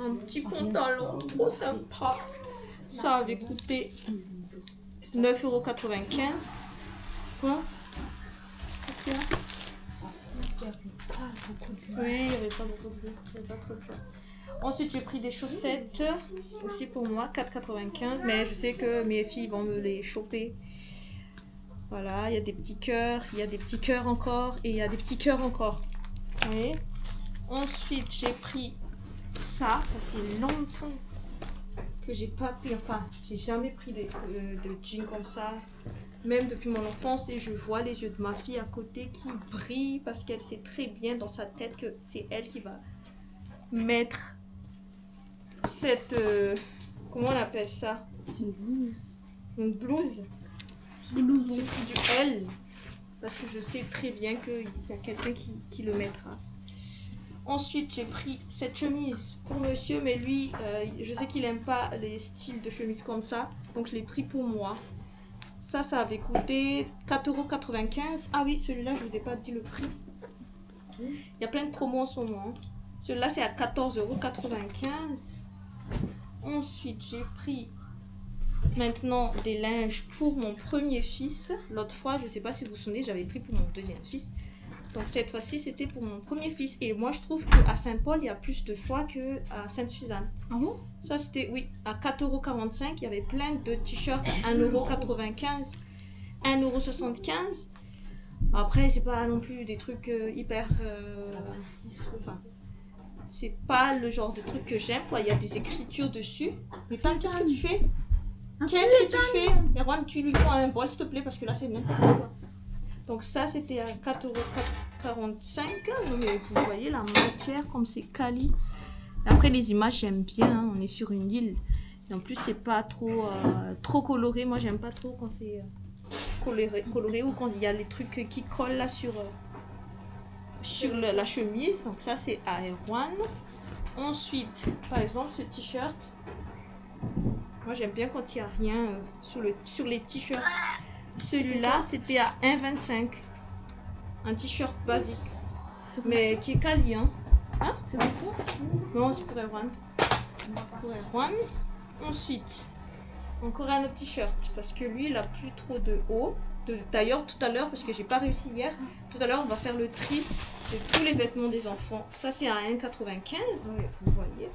Un petit pantalon trop sympa. Ça avait coûté 9,95 €. Quoi? Qu'est-ce qu'il y a? Oui, il n'y avait pas beaucoup de... Il n'y avait pas trop de choses. Ensuite, j'ai pris des chaussettes, aussi pour moi, 4,95 €. Mais je sais que mes filles vont me les choper. Voilà, il y a des petits cœurs, il y a des petits cœurs encore, et il y a des petits cœurs encore. Oui. Ensuite, j'ai pris ça. Ça fait longtemps que j'ai pas pris, enfin, j'ai jamais pris de jeans comme ça. Même depuis mon enfance, et je vois les yeux de ma fille à côté qui brillent parce qu'elle sait très bien dans sa tête que c'est elle qui va mettre cette... comment on appelle ça? C'est une blouse. Une blouse. Blouse. J'ai pris du L. Parce que je sais très bien qu'il y a quelqu'un qui le mettra. Ensuite, j'ai pris cette chemise pour monsieur, mais lui, je sais qu'il n'aime pas les styles de chemise comme ça. Donc, je l'ai pris pour moi. Ça avait coûté 4,95 €. Ah oui, celui-là, je ne vous ai pas dit le prix. Il y a plein de promos en ce moment. Celui-là, c'est à 14,95 €. Ensuite, j'ai pris maintenant des linges pour mon premier fils. L'autre fois, je ne sais pas si vous vous souvenez, j'avais pris pour mon deuxième fils. Donc cette fois-ci, c'était pour mon premier fils. Et moi, je trouve qu'à Saint-Paul, il y a plus de choix qu'à Sainte-Suzanne. Ah bon? Ça, c'était, oui, à 4,45 €. Il y avait plein de t-shirts à 1,95 €, 1,75 €. Après, c'est pas non plus des trucs hyper... enfin, c'est pas le genre de truc que j'aime, quoi. Il y a des écritures dessus. Mais Tam, qu'est-ce que tu fais? Qu'est-ce que tu fais? Erwan, tu lui prends un bol, s'il te plaît, parce que là, c'est n'importe quoi. Donc ça, c'était à 4,45 €. Mais vous voyez la matière, comme c'est quali. Après, les images, j'aime bien. Hein. On est sur une île. Et en plus, c'est pas trop coloré. Moi, j'aime pas trop quand c'est coloré ou quand il y a les trucs qui collent là sur la chemise. Donc ça, c'est à Erwan. Ensuite, par exemple, ce t-shirt. Moi, j'aime bien quand il n'y a rien sur les t-shirts. Celui-là, c'était à 1,25 €. Un t-shirt basique. Mais qui est quali, hein. Hein? C'est pour toi? Non, c'est pour Erwan. Pour Erwan. Ensuite, encore un autre t-shirt. Parce que lui, il n'a plus trop de haut. D'ailleurs, tout à l'heure, parce que j'ai pas réussi hier, tout à l'heure, on va faire le tri de tous les vêtements des enfants. Ça, c'est à 1,95 €. Vous voyez,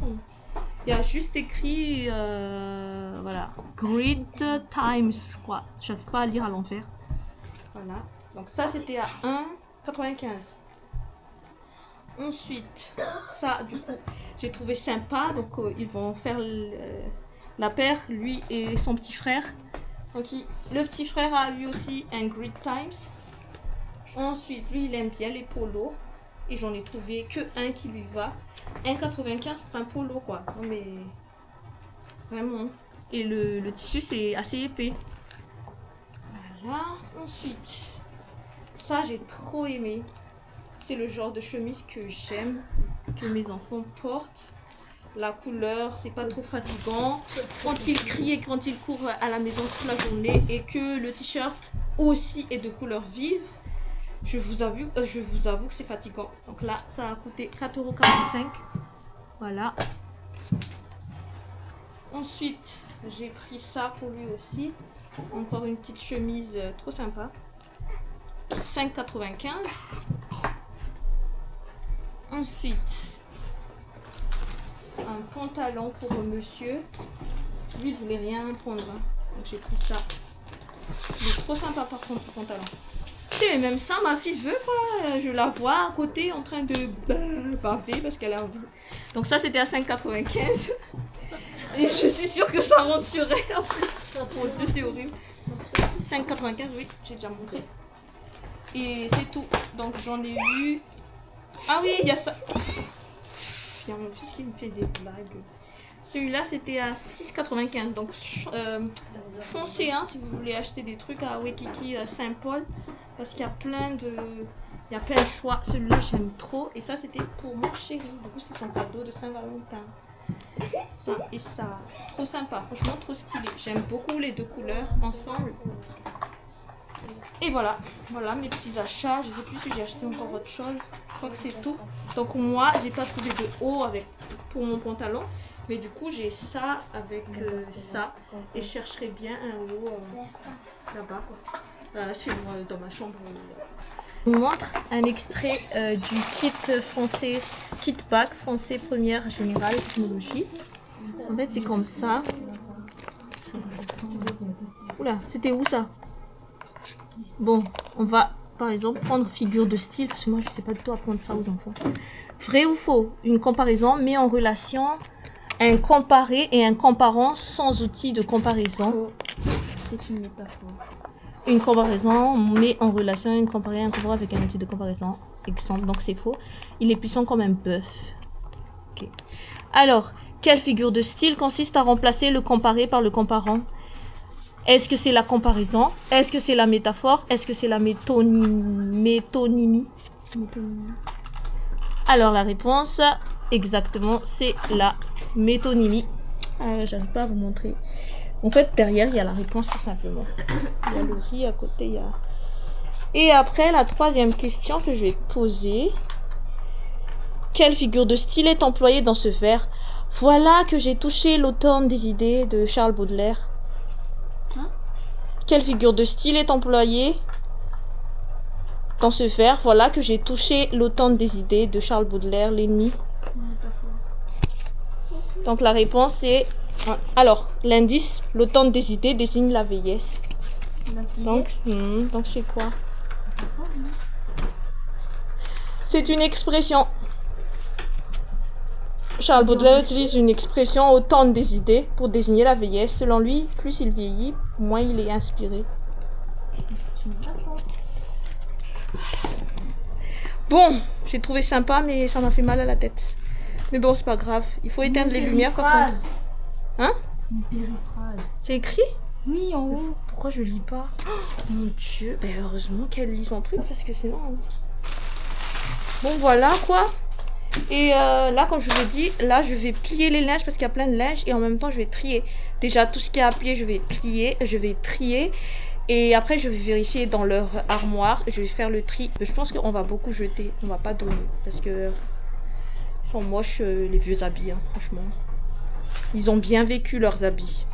il y a juste écrit, voilà, Grid Times, je crois. Je n'arrive pas à lire à l'envers. Voilà. Donc ça, c'était à 1,95 €. Ensuite, ça, du coup, j'ai trouvé sympa. Donc, ils vont faire la paire, lui et son petit frère. Donc, le petit frère a lui aussi un Grid Times. Ensuite, lui, il aime bien les polos. Et j'en ai trouvé que un qui lui va. 1,95 € pour un polo, quoi. Non, mais vraiment. Et le tissu, c'est assez épais. Voilà. Ensuite, ça, j'ai trop aimé. C'est le genre de chemise que j'aime, que mes enfants portent. La couleur, c'est pas trop fatigant. Quand ils crient et quand ils courent à la maison toute la journée et que le t-shirt aussi est de couleur vive, je vous avoue que c'est fatigant. Donc là, ça a coûté 4,45 €. Voilà. Ensuite, j'ai pris ça pour lui aussi. Encore une petite chemise trop sympa. 5,95 €. Ensuite, un pantalon pour monsieur. Lui, il voulait rien prendre. Hein. Donc j'ai pris ça. Il est trop sympa par contre, le pantalon. Et même ça, ma fille veut quoi. Je la vois à côté en train de baver parce qu'elle a envie. Donc ça, c'était à 5,95 €. Et je suis sûre que ça rentre sur elle. Mon Dieu, c'est horrible. 5,95 €, oui, j'ai déjà montré. Et c'est tout. Donc j'en ai eu. Ah oui, il y a ça. Il y a mon fils qui me fait des blagues. Celui-là, c'était à 6,95 €. Donc foncez si vous voulez acheter des trucs à Waikiki Saint-Paul. Parce qu'il y a plein de choix. Celui-là, j'aime trop. Et ça, c'était pour mon chéri. Du coup, c'est son cadeau de Saint-Valentin. Ça et ça. Trop sympa. Franchement, trop stylé. J'aime beaucoup les deux couleurs ensemble. Et voilà. Voilà mes petits achats. Je ne sais plus si j'ai acheté encore autre chose. Je crois que c'est tout. Donc moi, j'ai pas trouvé de haut pour mon pantalon. Mais du coup, j'ai ça avec ça. Et je chercherai bien un haut là-bas, quoi. Chez moi, dans ma chambre. Je vous montre un extrait du kit français, kit pack français première générale technologie. En fait, c'est comme ça. Oula, c'était où ça? Bon, on va par exemple prendre figure de style, parce que moi je sais pas du tout apprendre ça aux enfants. Vrai ou faux? Une comparaison met en relation un comparé et un comparant sans outil de comparaison. C'est une métaphore. Une comparaison met en relation un comparé avec un outil de comparaison. Exemple, donc c'est faux. Il est puissant comme un bœuf. Okay. Alors, Quelle figure de style consiste à remplacer le comparé par le comparant? Est-ce que c'est la comparaison? Est-ce que c'est la métaphore? Est-ce que c'est la métonymie? Alors la réponse, exactement, c'est la métonymie. J'arrive pas à vous montrer. En fait, derrière, il y a la réponse tout simplement. Il y a le riz à côté. Il y a... Et après, la troisième question que je vais poser. Quelle figure de style est employée dans ce vers? Voilà que j'ai touché l'automne des idées de Charles Baudelaire. Quelle figure de style est employée dans ce vers? Voilà que j'ai touché l'automne des idées de Charles Baudelaire, l'ennemi. Donc la réponse est... Alors, l'indice, l'automne des idées désigne la vieillesse. Donc c'est quoi? C'est une expression. Charles Baudelaire utilise une expression automne des idées pour désigner la vieillesse. Selon lui, plus il vieillit, moins il est inspiré. Bon, j'ai trouvé sympa, mais ça m'a fait mal à la tête. Mais bon, c'est pas grave. Il faut éteindre les lumières par contre. Hein? Une périphrase. C'est écrit? Oui, en haut. Pourquoi je lis pas? Oh, mon Dieu, ben heureusement qu'elle lit son truc parce que sinon... Bon, voilà quoi. Et là, comme je vous ai dit, là, je vais plier les linges parce qu'il y a plein de linge et en même temps, je vais trier. Déjà, tout ce qui est à plier, je vais plier, je vais trier. Et après, je vais vérifier dans leur armoire. Je vais faire le tri. Je pense qu'on va beaucoup jeter. On va pas donner parce que ils sont moches, les vieux habits, hein, franchement. Ils ont bien vécu leurs habits.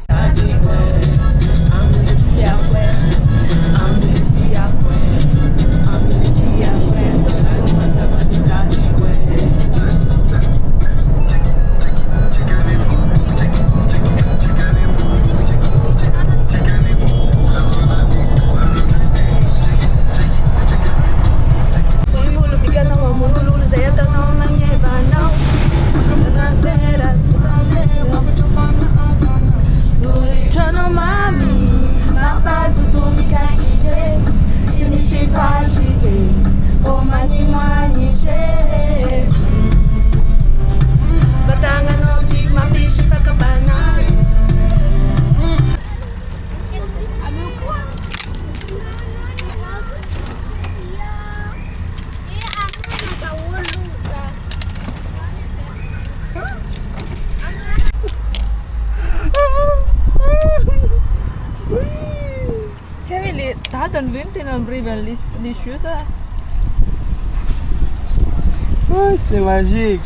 Ouais, c'est magique.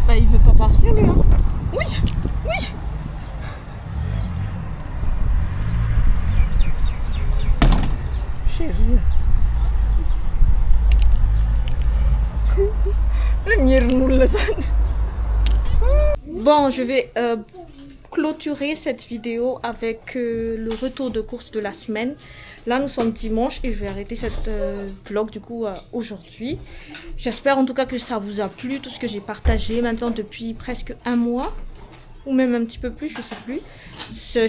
Bah, il veut pas partir lui, hein. Oui, oui. Chérie. Bon, je vais clôturer cette vidéo avec le retour de course de la semaine. Là, nous sommes dimanche et je vais arrêter cette vlog du coup aujourd'hui. J'espère en tout cas que ça vous a plu, tout ce que j'ai partagé maintenant depuis presque un mois. Ou même un petit peu plus, je sais plus.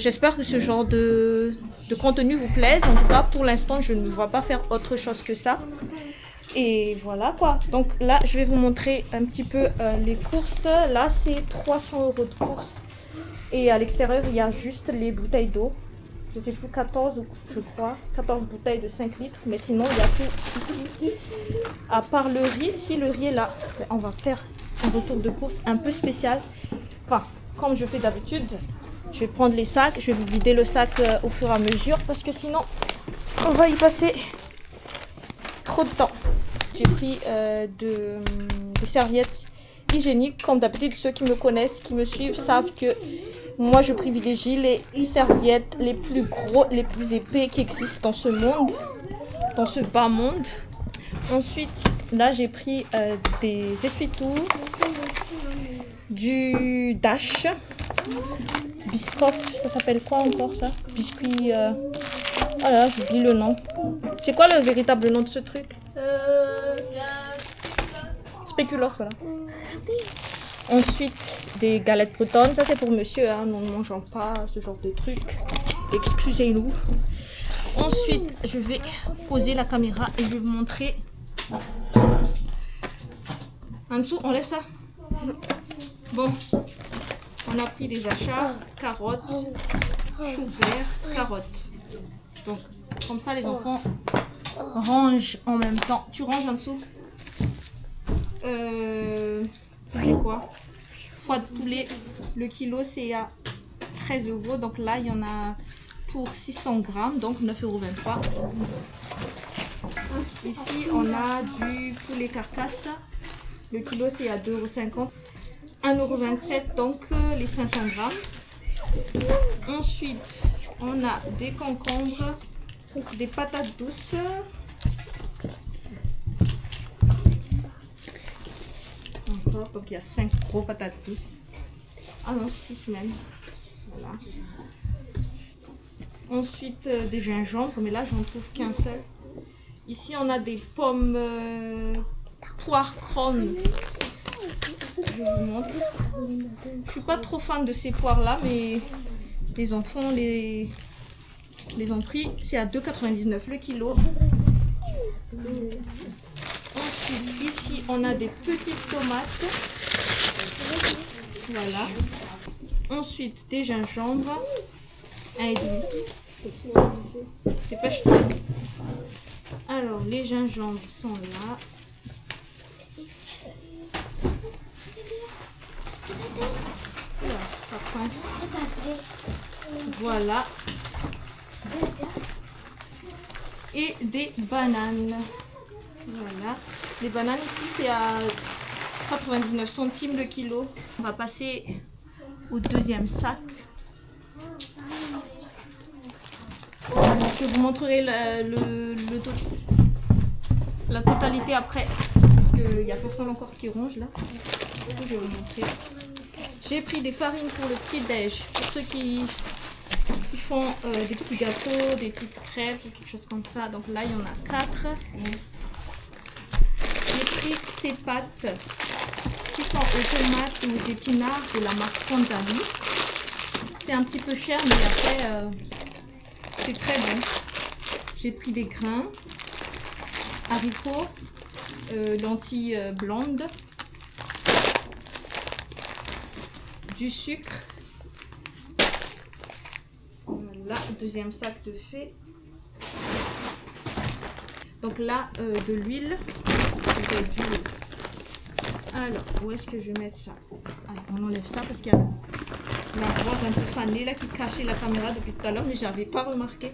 J'espère que ce genre de contenu vous plaise. En tout cas, pour l'instant, je ne vois pas faire autre chose que ça. Et voilà quoi. Donc là, je vais vous montrer un petit peu les courses. Là, c'est 300 € de courses. Et à l'extérieur, il y a juste les bouteilles d'eau. Je sais plus, 14, je crois. 14 bouteilles de 5 litres. Mais sinon, il y a tout ici. À part le riz. Si le riz est là, on va faire un retour de course un peu spécial. Enfin, comme je fais d'habitude, je vais prendre les sacs. Je vais vous vider le sac au fur et à mesure. Parce que sinon, on va y passer trop de temps. J'ai pris des serviettes hygiéniques. Comme d'habitude, ceux qui me connaissent, qui me suivent, savent que moi, je privilégie les serviettes les plus gros, les plus épais qui existent dans ce monde, dans ce bas monde. Ensuite, là, j'ai pris des essuie-tout, du Dash, Biscoff, ça s'appelle quoi encore ça? Biscuit, voilà, j'oublie le nom. C'est quoi le véritable nom de ce truc? Spéculoos, voilà. Ensuite, des galettes bretonnes. Ça, c'est pour monsieur, hein. Nous ne mangeons pas ce genre de trucs. Excusez-nous. Ensuite, je vais poser la caméra et je vais vous montrer. En dessous, on lève ça. Bon, on On a pris des achats, carottes, choux verts, carottes. Donc, comme ça, les enfants rangent en même temps. Tu ranges en dessous. C'est quoi? Foie de poulet. Le kilo, c'est à 13 €. Donc là, il y en a pour 600 grammes, donc 9,23 €. Ici, on a du poulet carcasse. Le kilo, c'est à 2,50 €. 1,27 €, donc les 500 grammes. Ensuite, on a des concombres, des patates douces. Encore, donc il y a 5 gros patates douces. Ah non, 6 même. Voilà. Ensuite, des gingembre, mais là, j'en trouve qu'un seul. Ici, on a des pommes poire crône. Je vous montre. Je suis pas trop fan de ces poires-là, mais les enfants les ont pris. C'est à 2,99 € le kilo. Ensuite, ici, on a des petites tomates. Voilà. Ensuite, des gingembre. 1,5 €. Dépêche-toi. Alors, les gingembres sont là. Là, ça coince. Voilà. Et des bananes. Voilà. Les bananes ici, c'est à 99 centimes le kilo. On va passer au deuxième sac. Je vous montrerai la totalité après. Parce qu'il n'y a personne encore qui ronge là. Je vais vous montrer. J'ai pris des farines pour le petit déj. Pour ceux qui font des petits gâteaux, des petites crêpes ou quelque chose comme ça. Donc là, il y en a 4. J'ai pris ces pâtes qui sont aux tomates et aux épinards de la marque Panzani. C'est un petit peu cher, mais après, c'est très bon. J'ai pris des grains, haricots, lentilles blondes, du sucre. Voilà, deuxième sac de fait. Donc là, de l'huile. Alors, où est-ce que je vais mettre ça? Allez, on enlève ça parce qu'il y a la rose un peu fanée là qui cachait la caméra depuis tout à l'heure, mais j'avais pas remarqué.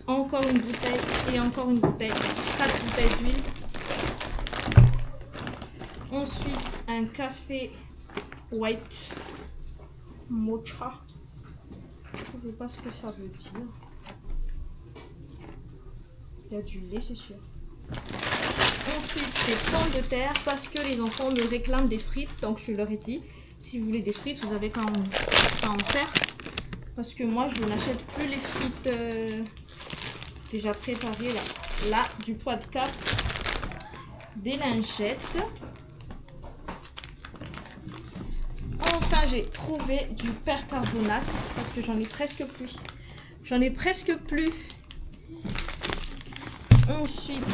Encore une bouteille et encore une bouteille. 4 bouteilles d'huile. Ensuite, un café white mocha. Je ne sais pas ce que ça veut dire. Il y a du lait, c'est sûr. Ensuite, des pommes de terre parce que les enfants me réclament des frites. Donc, je leur ai dit, si vous voulez des frites, vous avez qu'à en faire. Parce que moi, je n'achète plus les frites déjà préparées. Là, du pois de cap, des lingettes. Enfin, j'ai trouvé du percarbonate parce que j'en ai presque plus. Ensuite,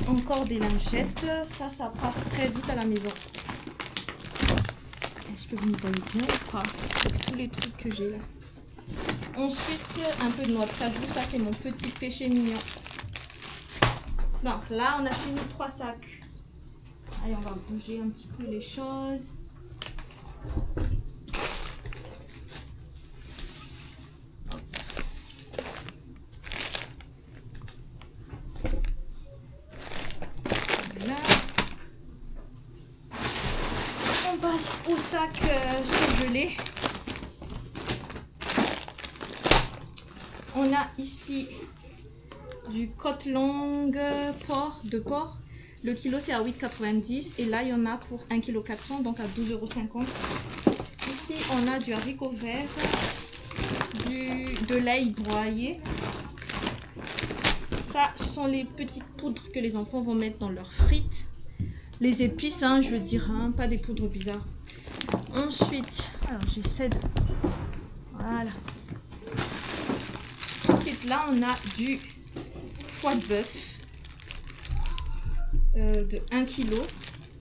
encore des lingettes. Ça part très vite à la maison. Est-ce que vous me voyez bien ou pas? Tous les trucs que j'ai là. Ensuite, un peu de noix de cajou. Ça, c'est mon petit péché mignon. Donc là, on a fini 3 sacs. Allez, on va bouger un petit peu les choses. Au sac surgelé. On a ici du côte longue de porc. Le kilo c'est à 8,90 € et là il y en a pour 1,4 kg donc à 12,50 €. Ici on a du haricot vert, de l'ail broyé. Ça ce sont les petites poudres que les enfants vont mettre dans leurs frites. Les épices, hein, je veux dire, hein, pas des poudres bizarres. Ensuite, alors j'essaie de... Voilà. Ensuite, là, on a du foie de bœuf de 1 kg.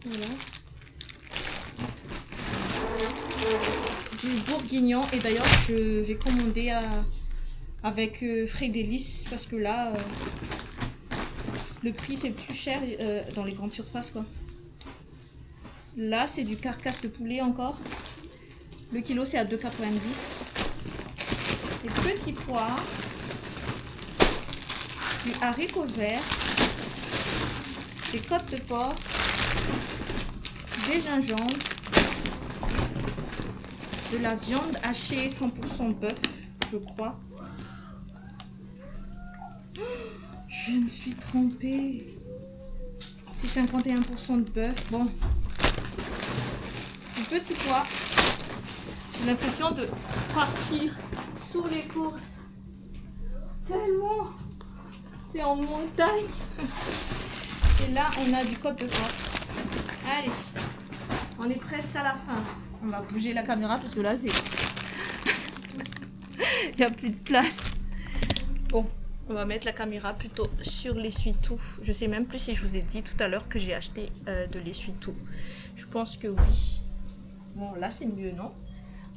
Voilà. du bourguignon. Et d'ailleurs, je vais commander avec Frais Délices parce que là, le prix c'est plus cher dans les grandes surfaces, quoi. Là, c'est du carcasse de poulet encore. Le kilo, c'est à 2,90 €. Des petits pois, du haricot vert, des côtes de porc, des gingembre, de la viande hachée 100% bœuf, je crois. Je me suis trompée. C'est 51% de bœuf. Bon. Du petit pois. J'ai l'impression de partir sous les courses. Tellement. C'est en montagne. Et là, on a du côte de porc. Allez. On est presque à la fin. On va bouger la caméra parce que là, c'est... Il n'y a plus de place. Bon, on va mettre la caméra plutôt sur l'essuie-tout. Je sais même plus si je vous ai dit tout à l'heure que j'ai acheté de l'essuie-tout. Je pense que oui. Bon, là, c'est mieux, non?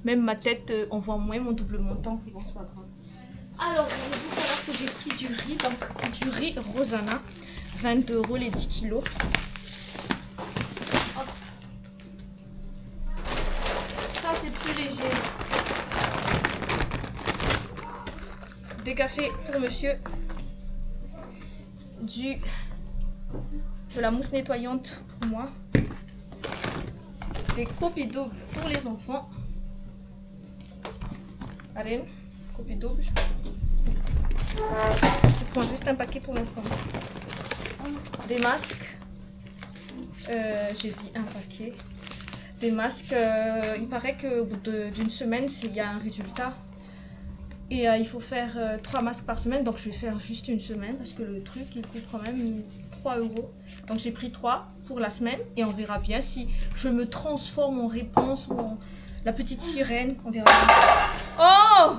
Même ma tête, on voit moins mon double montant. Bon, c'est pas grave. Alors, je vais vous dire que j'ai pris du riz, donc du riz Rosanna. 22 € les 10 kilos. Hop. Ça, c'est plus léger. Des cafés pour monsieur. De la mousse nettoyante pour moi. Des copies doubles pour les enfants. Allez, copie double. Je prends juste un paquet pour l'instant. Des masques. J'ai dit un paquet. Des masques. Il paraît qu'au bout d'une semaine, il y a un résultat. Et il faut faire 3 masques par semaine. Donc je vais faire juste une semaine parce que le truc il coûte quand même 3 €. Donc j'ai pris 3 pour la semaine. Et on verra bien si je me transforme en réponse ou en la petite sirène. On verra bien. Oh!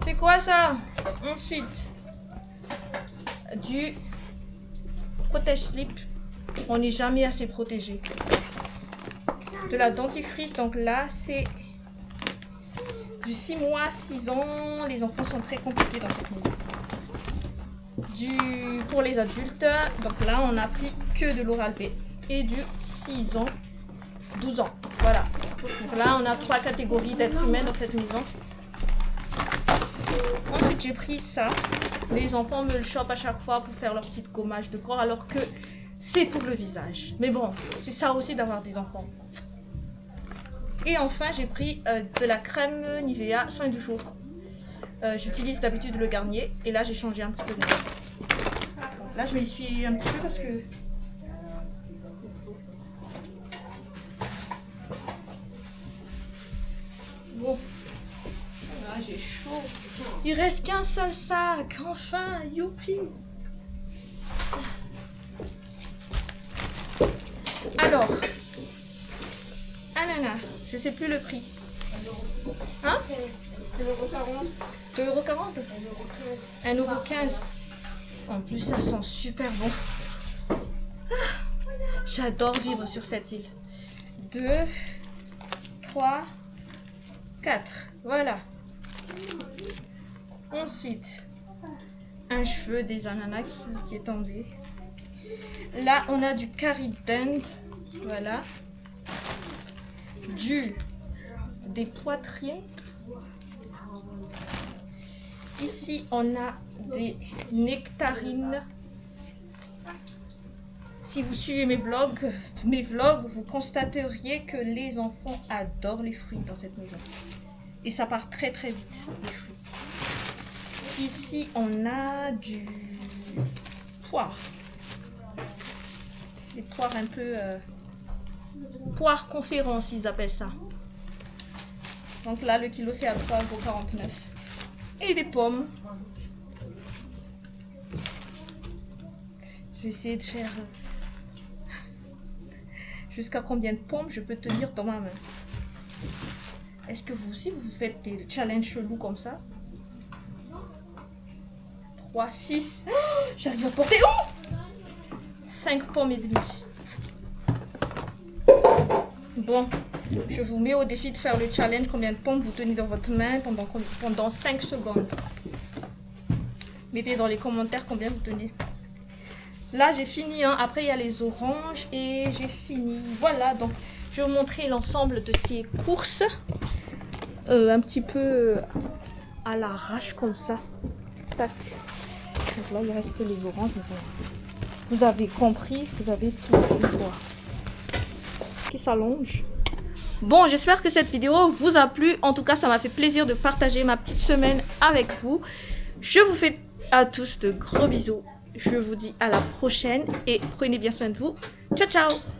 C'est quoi ça? Ensuite, du protège-slip. On n'est jamais assez protégé. De la dentifrice. Donc là, c'est du 6 mois, 6 ans. Les enfants sont très compliqués dans cette maison. Pour les adultes. Donc là, on a pris que de l'Oral-B. Et du 6 ans, 12 ans. Voilà. Donc là, on a 3 catégories d'êtres humains dans cette maison. Ensuite, j'ai pris ça. Les enfants me le chopent à chaque fois pour faire leur petite gommage de corps, alors que c'est pour le visage. Mais bon, c'est ça aussi d'avoir des enfants. Et enfin, j'ai pris de la crème Nivea soin du jour. J'utilise d'habitude le Garnier. Et là, j'ai changé un petit peu de nom. Là, je m'essuie un petit peu parce que... Bon. Ah, j'ai chaud. Il reste qu'un seul sac. Enfin, youpi. Alors. Ananas. Je sais plus le prix. Hein? 2,40 €. 2,40 €? 1,15 €. En plus, ça sent super bon. J'adore vivre sur cette île. 2, 3, 4. Voilà. Ensuite, un cheveu des ananas qui est tombé. Là, on a du curry dinde. Voilà. Des poitrines. Ici, on a des nectarines. Si vous suivez mes vlogs, vous constateriez que les enfants adorent les fruits dans cette maison. Et ça part très très vite, les fruits. Ici, on a du poire. Des poires un peu... poire conférence, ils appellent ça. Donc là, le kilo, c'est à 3,49 €. Et des pommes. Je vais essayer de faire... Jusqu'à combien de pommes je peux tenir dans ma main? Est-ce que vous aussi, vous faites des challenges chelous comme ça? 3, 6... Oh, j'arrive à porter... Oh, 5 pommes et demie. Bon, Je vous mets au défi de faire le challenge. Combien de pommes vous tenez dans votre main pendant 5 secondes. Mettez dans les commentaires combien vous tenez. Là, j'ai fini. Hein. Après, il y a les oranges et j'ai fini. Voilà, donc je vais vous montrer l'ensemble de ces courses. Un petit peu à l'arrache comme ça. Tac. Donc là, il reste les oranges. Vous avez compris, vous avez tout qui s'allonge. Bon, j'espère que cette vidéo vous a plu. En tout cas, ça m'a fait plaisir de partager ma petite semaine avec vous. Je vous fais à tous de gros bisous. Je vous dis à la prochaine et prenez bien soin de vous. Ciao, ciao!